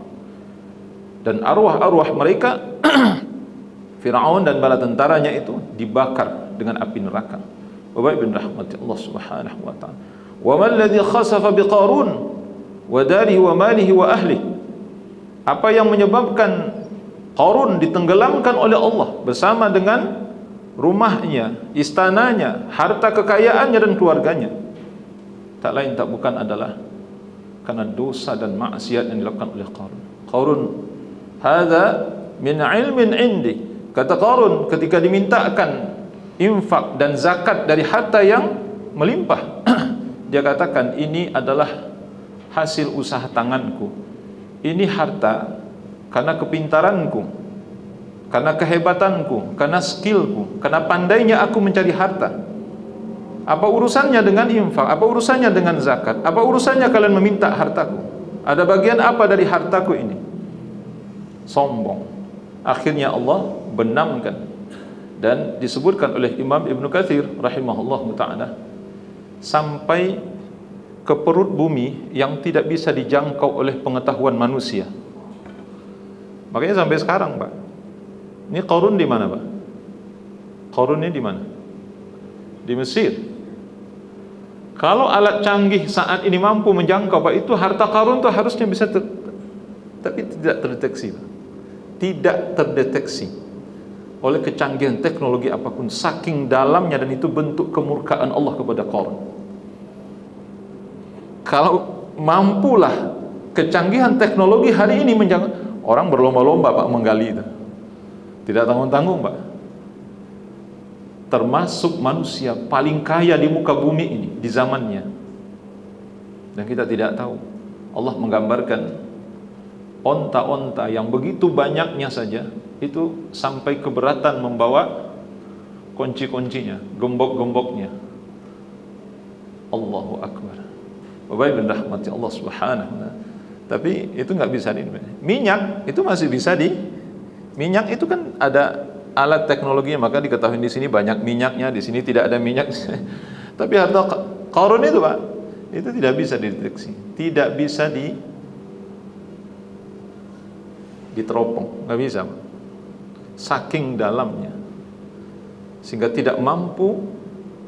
dan arwah-arwah mereka Firaun dan bala tentaranya itu dibakar dengan api neraka. Bapak bin rahmati Allah Subhanahu wa taala. Wa man ladzi khasafa biqarun wa darihi wa malihi wa ahlihi. Apa yang menyebabkan Qarun ditenggelamkan oleh Allah bersama dengan rumahnya, istananya, harta kekayaannya dan keluarganya? Tak lain tak bukan adalah karena dosa dan maksiat yang dilakukan oleh Qarun. Qarun, hadza min ilmin indi. Kata Qarun ketika dimintakan infak dan zakat dari harta yang melimpah, dia katakan, ini adalah hasil usaha tanganku. Ini harta karena kepintaranku, karena kehebatanku, karena skillku, karena pandainya aku mencari harta. Apa urusannya dengan infak? Apa urusannya dengan zakat? Apa urusannya kalian meminta hartaku? Ada bagian apa dari hartaku ini? Sombong. Akhirnya Allah benamkan, dan disebutkan oleh Imam Ibn Katsir rahimahullah ta'ala, sampai ke perut bumi yang tidak bisa dijangkau oleh pengetahuan manusia. Makanya sampai sekarang, Pak, ini Qarun di mana, Pak? Qarun ini di mana? Di Mesir. Kalau alat canggih saat ini mampu menjangkau, Pak, itu harta Qarun itu harusnya bisa tapi tidak terdeteksi, Pak. Tidak terdeteksi oleh kecanggihan teknologi apapun, saking dalamnya, dan itu bentuk kemurkaan Allah kepada Qarun. Kalau mampulah kecanggihan teknologi hari ini menjangkau, orang berlomba-lomba, Pak, menggali itu. Tidak tanggung-tanggung, Pak. Termasuk manusia paling kaya di muka bumi ini di zamannya. Dan kita tidak tahu. Allah menggambarkan onta-onta yang begitu banyaknya saja itu sampai keberatan membawa kunci-kuncinya, gembok-gemboknya. Allahu Akbar. Bapak bin rahmati Allah Subhanahu wa ta'ala. Tapi itu nggak bisa di minyak, itu masih bisa di minyak, itu kan ada alat teknologinya, maka diketahui di sini banyak minyaknya, di sini tidak ada minyak. Tapi harta Qarun itu, Pak, itu tidak bisa dideteksi, tidak bisa diteropong, nggak bisa, Pak. Saking dalamnya, sehingga tidak mampu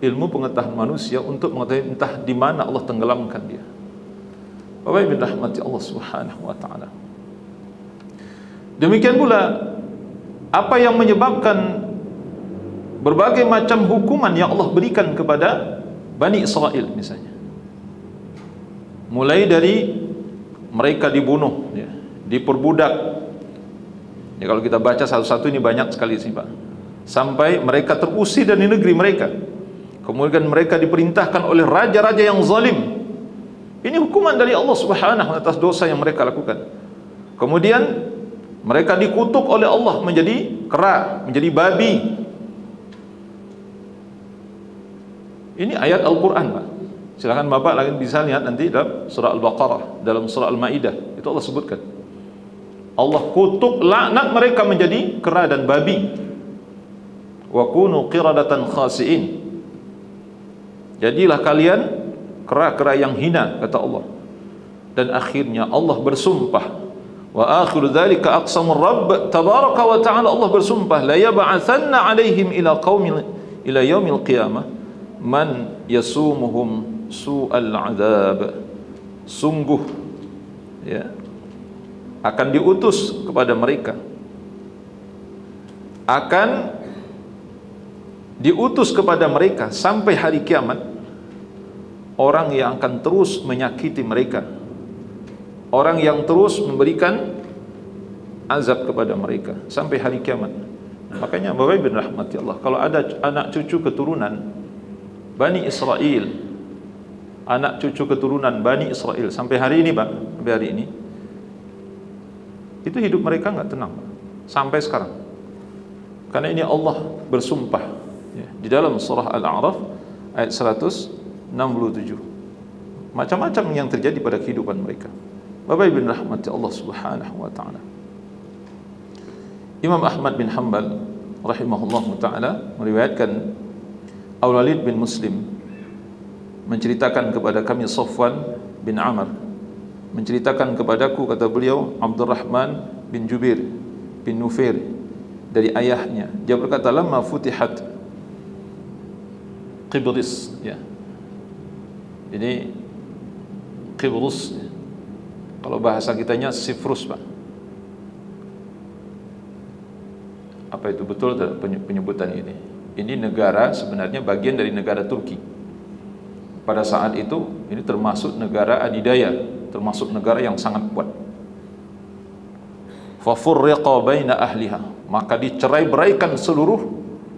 ilmu pengetahuan manusia untuk mengetahui entah di mana Allah tenggelamkan dia. Bapak bin rahmati Allah Subhanahu wa ta'ala. Demikian pula apa yang menyebabkan berbagai macam hukuman yang Allah berikan kepada Bani Israel misalnya. Mulai dari mereka dibunuh, ya, diperbudak. Ya, kalau kita baca satu-satu ini banyak sekali sih, Pak. Sampai mereka terusir dari negeri mereka. Kemudian mereka diperintahkan oleh raja-raja yang zalim. Ini hukuman dari Allah Subhanahu wa ta'ala atas dosa yang mereka lakukan. Kemudian mereka dikutuk oleh Allah menjadi kera, menjadi babi. Ini ayat Al-Quran, Pak. Silakan Bapak lagi bisa lihat nanti dalam surah Al-Baqarah, dalam surah Al-Maidah, itu Allah sebutkan. Allah kutuk, laknat mereka menjadi kera dan babi. Wa kunu qiradatan khasi'in. Jadilah kalian kera-kera yang hina, kata Allah. Dan akhirnya Allah bersumpah, wa akhiru dzalika aqsamur rabb tabaraka wa ta'ala, Allah bersumpah, la yab'atsanna 'alaihim ila yaumil qiyamah man yasumuhum su'al 'adzab. Sungguh, ya, akan diutus kepada mereka, akan diutus kepada mereka sampai hari kiamat orang yang akan terus menyakiti mereka, orang yang terus memberikan azab kepada mereka sampai hari kiamat. Makanya Bapak Ibu rahmati Allah, kalau ada anak cucu keturunan Bani Israel, anak cucu keturunan Bani Israel sampai hari ini Pak, sampai hari ini, itu hidup mereka nggak tenang Pak, sampai sekarang. Karena ini Allah bersumpah ya, di dalam surah Al-A'raf ayat 167, macam-macam yang terjadi pada kehidupan mereka. Bapak Ibu rahmati Allah subhanahu wa ta'ala. Imam Ahmad bin Hanbal rahimahullah ta'ala meriwayatkan Al-Walid bin Muslim menceritakan kepada kami Safwan bin Amr, menceritakan kepadaku, kata beliau, Abdurrahman bin Jubair bin Nufair dari ayahnya. Dia berkata, lamma futihat Qibris ya. Ini Qibrus, kalau bahasa kitanya Sifrus Pak. Apa itu betul penyebutan ini? Ini negara sebenarnya bagian dari negara Turki. Pada saat itu ini termasuk negara adidaya, termasuk negara yang sangat kuat. Fa furriqa baina ahliha, maka dicerai-beraikan seluruh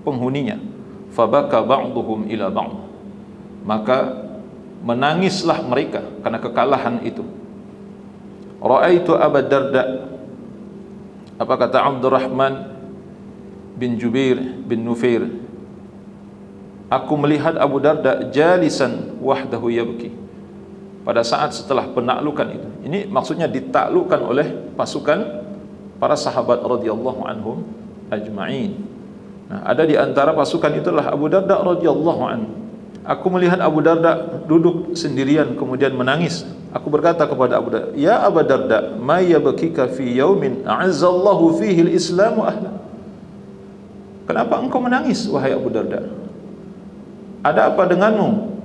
penghuninya. Fa baka ba'dhum ila ba'd, maka menangislah mereka karena kekalahan itu. Ra'aitu Abu Darda, apa kata Abdurrahman bin Jubair bin Nufair, aku melihat Abu Darda jalisan wahdahu yabki, pada saat setelah penaklukan itu. Ini maksudnya ditaklukkan oleh pasukan para sahabat radhiyallahu anhum ajma'in. Nah, ada di antara pasukan itulah Abu Darda radhiyallahu anhu. Aku melihat Abu Darda duduk sendirian kemudian menangis. Aku berkata kepada Abu Darda, ya Abu Darda, ma yabkika fi yaumin a'azzallahu fihi al-islamu ahla. Kenapa engkau menangis wahai Abu Darda? Ada apa denganmu?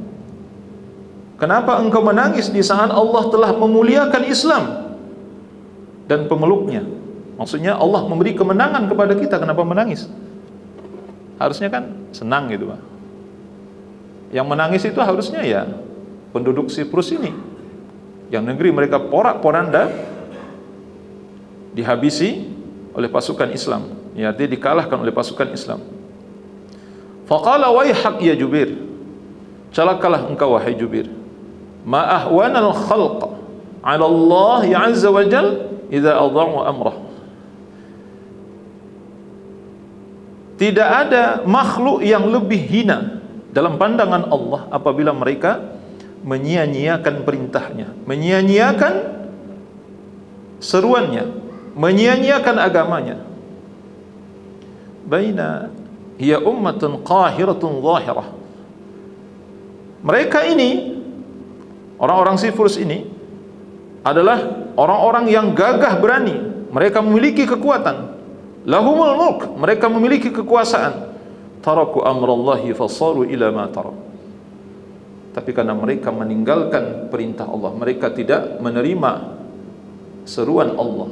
Kenapa engkau menangis di saat Allah telah memuliakan Islam dan pemeluknya? Maksudnya Allah memberi kemenangan kepada kita, kenapa menangis? Harusnya kan senang gitu Pak. Yang menangis itu harusnya ya penduduk Siprus ini, yang negeri mereka porak-poranda dihabisi oleh pasukan Islam, ya, dia dikalahkan oleh pasukan Islam. Faqala waihak ya Jubair, celakalah engkau wahai Jubair, ma ahwanal khalq ala Allah ya azza wa jal idza adha'u amrah. Tidak ada makhluk yang lebih hina dalam pandangan Allah apabila mereka menyia-nyiakan perintahnya, menyia-nyiakan seruannya, menyia-nyiakan agamanya. Baina hiya ummatun qahiratun zahirah. Mereka ini, orang-orang Sifrus ini adalah orang-orang yang gagah berani. Mereka memiliki kekuatan. Lahumul mulk, mereka memiliki kekuasaan. Taraku amrallahi fasaru ila ma tara. Tapi karena mereka meninggalkan perintah Allah, mereka tidak menerima seruan Allah,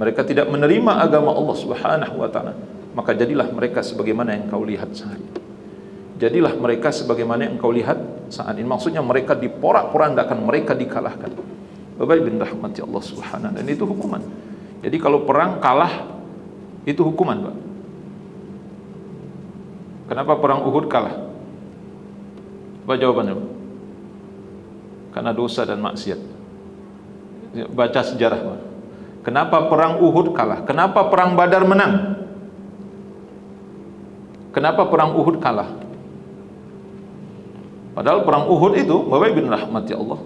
mereka tidak menerima agama Allah subhanahu wa ta'ala, maka jadilah mereka sebagaimana yang kau lihat saat ini. Jadilah mereka sebagaimana yang kau lihat saat ini. Maksudnya mereka diporak-porandakan, mereka dikalahkan. Bapak bin rahmati Allah subhanahu, dan itu hukuman. Jadi kalau perang kalah, itu hukuman Pak. Kenapa perang Uhud kalah? Apa jawabannya Pak? Karena dosa dan maksiat. Baca sejarah Pak. Kenapa perang Uhud kalah? Kenapa perang Badar menang? Kenapa perang Uhud kalah? Padahal perang Uhud itu, Bapak bin rahmati Allah,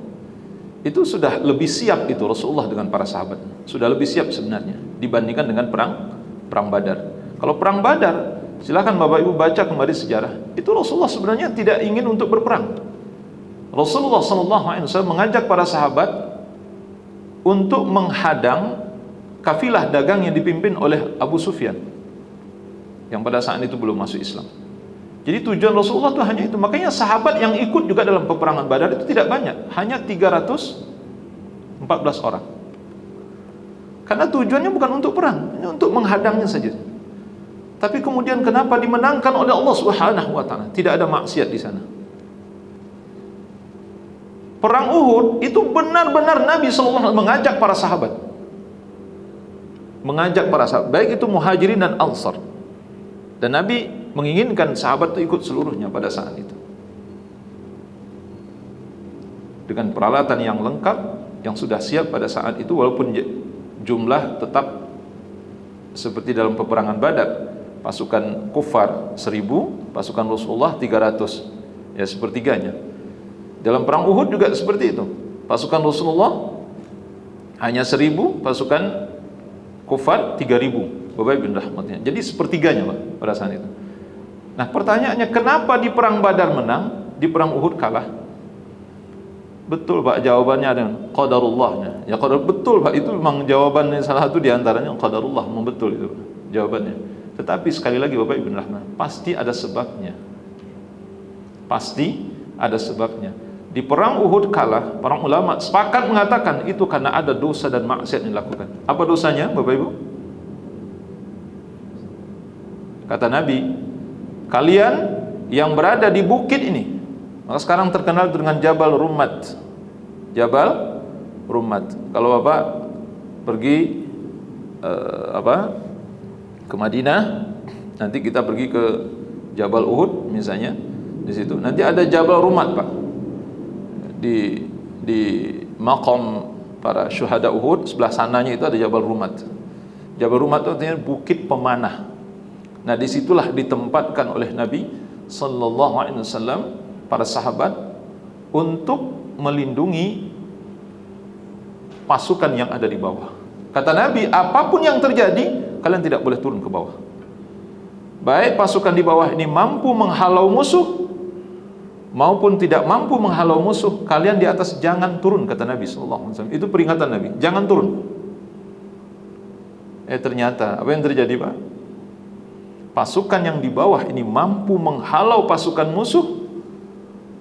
itu sudah lebih siap itu Rasulullah dengan para sahabat. Sudah lebih siap sebenarnya dibandingkan dengan perang Badar. Kalau perang Badar, silakan Bapak Ibu baca kembali sejarah. Itu Rasulullah sebenarnya tidak ingin untuk berperang. Rasulullah SAW mengajak para sahabat untuk menghadang kafilah dagang yang dipimpin oleh Abu Sufyan, yang pada saat itu belum masuk Islam. Jadi tujuan Rasulullah itu hanya itu. Makanya sahabat yang ikut juga dalam peperangan Badar itu tidak banyak, hanya 314 orang. Karena tujuannya bukan untuk perang, hanya untuk menghadangnya saja. Tapi kemudian kenapa dimenangkan oleh Allah Subhanahu wa taala? Tidak ada maksiat di sana. Perang Uhud itu benar-benar Nabi sallallahu alaihi wasallam mengajak para sahabat. Mengajak para sahabat, baik itu Muhajirin dan Ansar. Dan Nabi menginginkan sahabat itu ikut seluruhnya pada saat itu. Dengan peralatan yang lengkap, yang sudah siap pada saat itu, walaupun jumlah tetap seperti dalam peperangan Badar. Pasukan kufar 1000, pasukan Rasulullah 300, ya sepertiganya. Dalam perang Uhud juga seperti itu. Pasukan Rasulullah hanya 1000, pasukan kufar 3000. Bapak Ibu rahmatnya. Jadi sepertiganya Pak pada saat itu. Nah, pertanyaannya kenapa di perang Badar menang, di perang Uhud kalah? Betul Pak, jawabannya ada qadarullahnya. Ya qadar, betul Pak, itu memang jawabannya, salah satu di antaranya qadarullah, memang betul itu Pak, jawabannya. Tetapi sekali lagi Bapak Ibu rahmatnya, pasti ada sebabnya. Pasti ada sebabnya. Di perang Uhud kalah, para ulama sepakat mengatakan itu karena ada dosa dan maksiat yang dilakukan. Apa dosanya Bapak Ibu? Kata Nabi, kalian yang berada di bukit ini, maka sekarang terkenal dengan Jabal Rummat. Jabal Rummat. Kalau Bapak pergi ke Madinah, nanti kita pergi ke Jabal Uhud misalnya, di situ nanti ada Jabal Rummat Pak, di maqam para syuhada Uhud, sebelah sananya itu ada Jabal Rummat. Jabal Rummat itu artinya bukit pemanah. Nah, disitulah ditempatkan oleh Nabi sallallahu alaihi wasallam para sahabat untuk melindungi pasukan yang ada di bawah. Kata Nabi, apapun yang terjadi, kalian tidak boleh turun ke bawah. Baik pasukan di bawah ini mampu menghalau musuh maupun tidak mampu menghalau musuh, kalian di atas jangan turun, kata Nabi sallallahu alaihi wasallam. Itu peringatan Nabi, jangan turun. Ternyata apa yang terjadi Pak? Pasukan yang di bawah ini mampu menghalau pasukan musuh.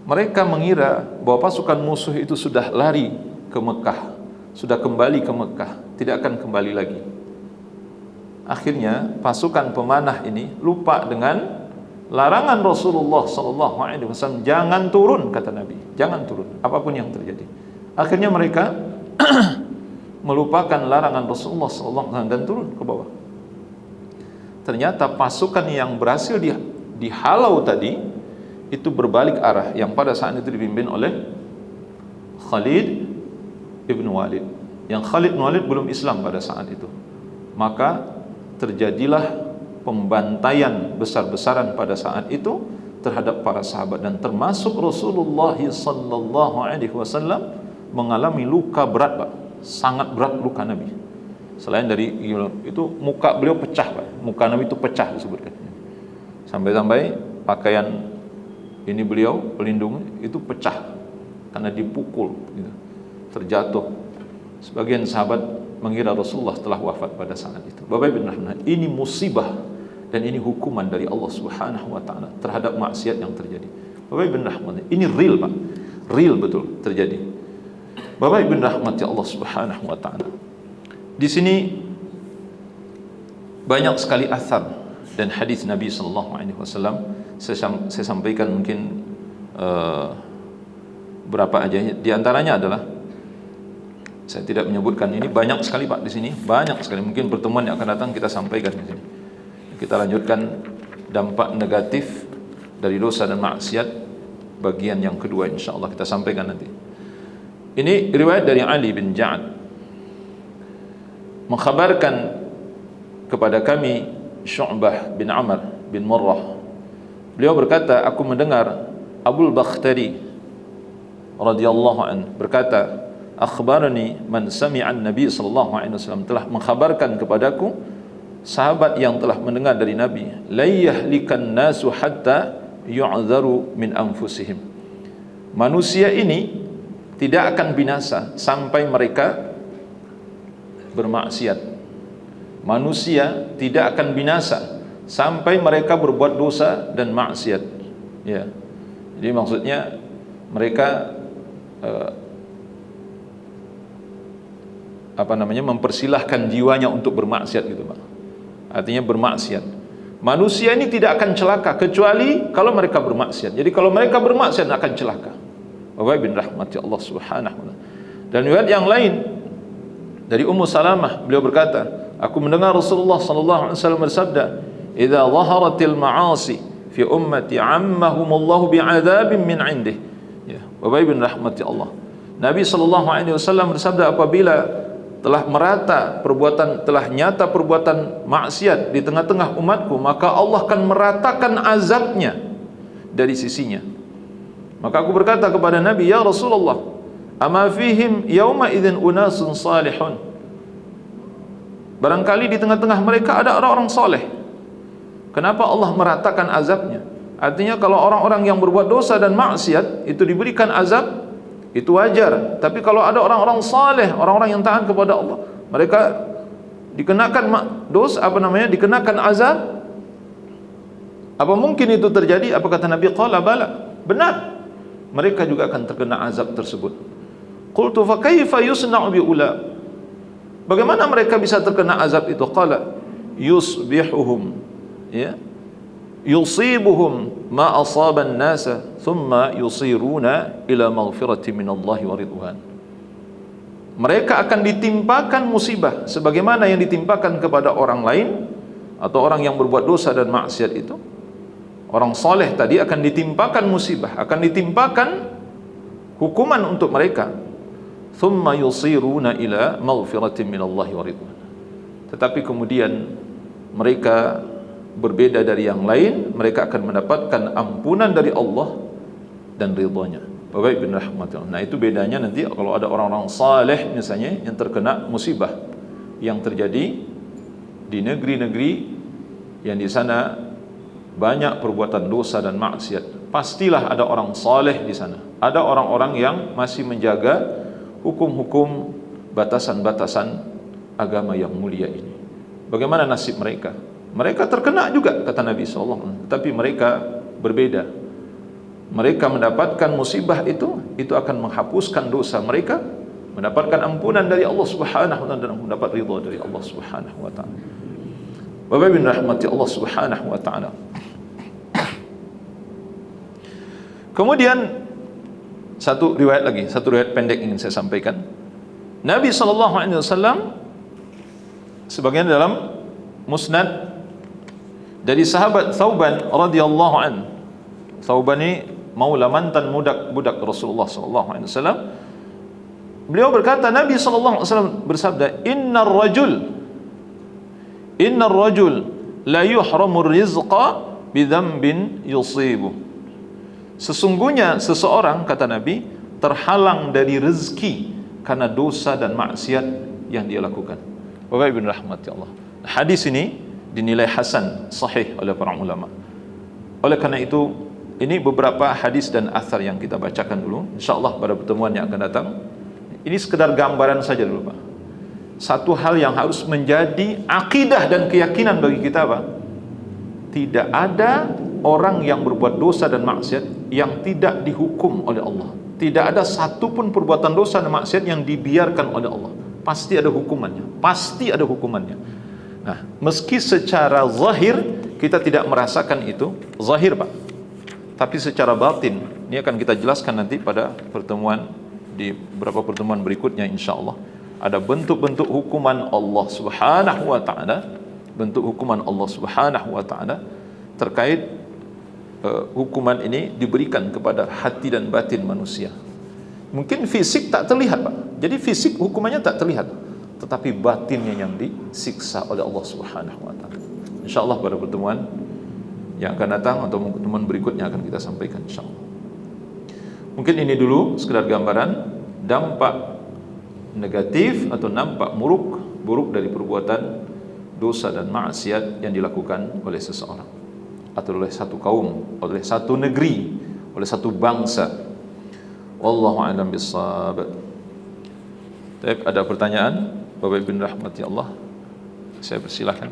Mereka mengira bahwa pasukan musuh itu sudah lari ke Mekah, sudah kembali ke Mekah, tidak akan kembali lagi. Akhirnya pasukan pemanah ini lupa dengan larangan Rasulullah SAW, jangan turun, kata Nabi, jangan turun, apapun yang terjadi. Akhirnya mereka melupakan larangan Rasulullah SAW dan turun ke bawah. Ternyata pasukan yang berhasil dihalau tadi itu berbalik arah, yang pada saat itu dipimpin oleh Khalid ibn Walid. Yang Khalid ibn Walid belum Islam pada saat itu. Maka terjadilah pembantaian besar-besaran pada saat itu terhadap para sahabat, dan termasuk Rasulullah sallallahu alaihi wasallam mengalami luka berat Pak, sangat berat luka Nabi. Selain dari itu, muka beliau pecah Pak, muka Nabi itu pecah disebutkan. Sampai-sampai pakaian ini beliau pelindung itu pecah karena dipukul gitu, terjatuh. Sebagian sahabat mengira Rasulullah telah wafat pada saat itu. Bapak Ibu rahimahullah, ini musibah dan ini hukuman dari Allah Subhanahu wa taala terhadap maksiat yang terjadi. Bapak Ibu rahimahullah, ini real Pak, real betul terjadi. Bapak Ibu rahmati Allah Subhanahu wa taala. Di sini banyak sekali athar dan hadis Nabi sallallahu alaihi wasallam. Saya sampaikan mungkin berapa aja. Di antaranya adalah, saya tidak menyebutkan ini, banyak sekali Pak di sini, banyak sekali. Mungkin pertemuan yang akan datang kita sampaikan di sini. Kita lanjutkan dampak negatif dari dosa dan maksiat bagian yang kedua, insyaallah kita sampaikan nanti. Ini riwayat dari Ali bin Ja'ad, mengkhabarkan kepada kami Syu'bah bin Amr bin Murrah. Beliau berkata, aku mendengar Abul Bakhtari radhiyallahu an berkata, akhbarani man sami'an Nabi sallallahu alaihi wasallam, telah mengkhabarkan kepadaku sahabat yang telah mendengar dari Nabi, la yahlikan nasu hatta yu'dharu min anfusihim. Manusia ini tidak akan binasa sampai mereka bermaksiat. Manusia tidak akan binasa sampai mereka berbuat dosa dan maksiat. Ya. Jadi maksudnya mereka mempersilahkan jiwanya untuk bermaksiat gitu Pak. Artinya bermaksiat. Manusia ini tidak akan celaka kecuali kalau mereka bermaksiat. Jadi kalau mereka bermaksiat akan celaka. Bapak bin rahmati Allah Subhanahu wa taala. Dan riwayat yang lain dari Ummu Salamah, beliau berkata, aku mendengar Rasulullah sallallahu alaihi wasallam bersabda, "Idza dhaharatil ma'asi fi ummati 'ammahumullahu bi'adzabin min 'indih." Ya, Bapak bin rahmati Allah. Nabi sallallahu alaihi wasallam bersabda, apabila telah merata perbuatan, telah nyata perbuatan maksiat di tengah-tengah umatku, maka Allah akan meratakan azabnya dari sisinya. Maka aku berkata kepada Nabi, ya Rasulullah, ama fihim yauma idzin unasun salihun. Barangkali di tengah-tengah mereka ada orang-orang soleh. Kenapa Allah meratakan azabnya? Artinya kalau orang-orang yang berbuat dosa dan maksiat itu diberikan azab, itu wajar. Tapi kalau ada orang-orang saleh, orang-orang yang taat kepada Allah, mereka dikenakan dosa, dikenakan azab. Apa mungkin itu terjadi? Apa kata Nabi? Qala bala. Benar. Mereka juga akan terkena azab tersebut. Qultu fa kaifa yusna'u bi ula? Bagaimana mereka bisa terkena azab itu? Qala yusbihuhum, ya, yusibuhum ma asaban nasa thumma yusiruna ila maghfirati minallahi wa ridwan. Mereka akan ditimpakan musibah sebagaimana yang ditimpakan kepada orang lain atau orang yang berbuat dosa dan maksiat itu. Orang soleh tadi akan ditimpakan musibah, akan ditimpakan hukuman untuk mereka. Thumma yusiruna ila maghfirati minallahi wa ridwan. Tetapi kemudian mereka berbeda dari yang lain, mereka akan mendapatkan ampunan dari Allah dan ridhonya. Bapak bin rahmatullah. Nah, itu bedanya nanti kalau ada orang-orang saleh misalnya yang terkena musibah yang terjadi di negeri-negeri yang di sana banyak perbuatan dosa dan maksiat. Pastilah ada orang saleh di sana. Ada orang-orang yang masih menjaga hukum-hukum batasan-batasan agama yang mulia ini. Bagaimana nasib mereka? Mereka terkena juga kata Nabi SAW, tapi mereka berbeda. Mereka mendapatkan musibah itu akan menghapuskan dosa mereka, mendapatkan ampunan dari Allah Subhanahu wa taala dan mendapat ridha dari Allah Subhanahu wa taala. Bapak bin rahmati Allah Subhanahu wa taala. Kemudian satu riwayat pendek ingin saya sampaikan. Nabi SAW sebagian dalam Musnad dari sahabat Thauban radhiyallahu an. Thauban ini maula mantan budak Rasulullah sallallahu alaihi wasallam. Beliau berkata, Nabi sallallahu alaihi wasallam bersabda, "Innar rajul la yuhramu rizqa bidzambin yusibu." Sesungguhnya seseorang, kata Nabi, terhalang dari rezeki karena dosa dan maksiat yang dia lakukan. Bapak Ibu rahmati Allah. Hadis ini dinilai hasan, sahih oleh para ulama. Oleh karena itu, ini beberapa hadis dan athar yang kita bacakan dulu. InsyaAllah pada pertemuan yang akan datang. Ini sekedar gambaran saja dulu, Pak. Satu hal yang harus menjadi akidah dan keyakinan bagi kita, Pak. Tidak ada orang yang berbuat dosa dan maksiat yang tidak dihukum oleh Allah. Tidak ada satupun perbuatan dosa dan maksiat yang dibiarkan oleh Allah. Pasti ada hukumannya. Pasti ada hukumannya. Nah, meski secara zahir kita tidak merasakan itu zahir, Pak, tapi secara batin ini akan kita jelaskan nanti pada pertemuan, di beberapa pertemuan berikutnya insyaallah. Ada bentuk-bentuk hukuman Allah Subhanahu wa taala, bentuk hukuman Allah Subhanahu wa taala terkait hukuman ini diberikan kepada hati dan batin manusia. Mungkin fisik tak terlihat, Pak. Jadi fisik hukumannya tak terlihat, tetapi batinnya yang disiksa oleh Allah Subhanahu wa taala. Insyaallah pada pertemuan yang akan datang atau pertemuan berikutnya akan kita sampaikan insyaallah. Mungkin ini dulu sekedar gambaran dampak negatif atau nampak buruk dari perbuatan dosa dan maksiat yang dilakukan oleh seseorang atau oleh satu kaum, oleh satu negeri, oleh satu bangsa. Wallahu a'lam bissawab. Ada pertanyaan? Bapak Ibu rahmati Allah, saya persilahkan.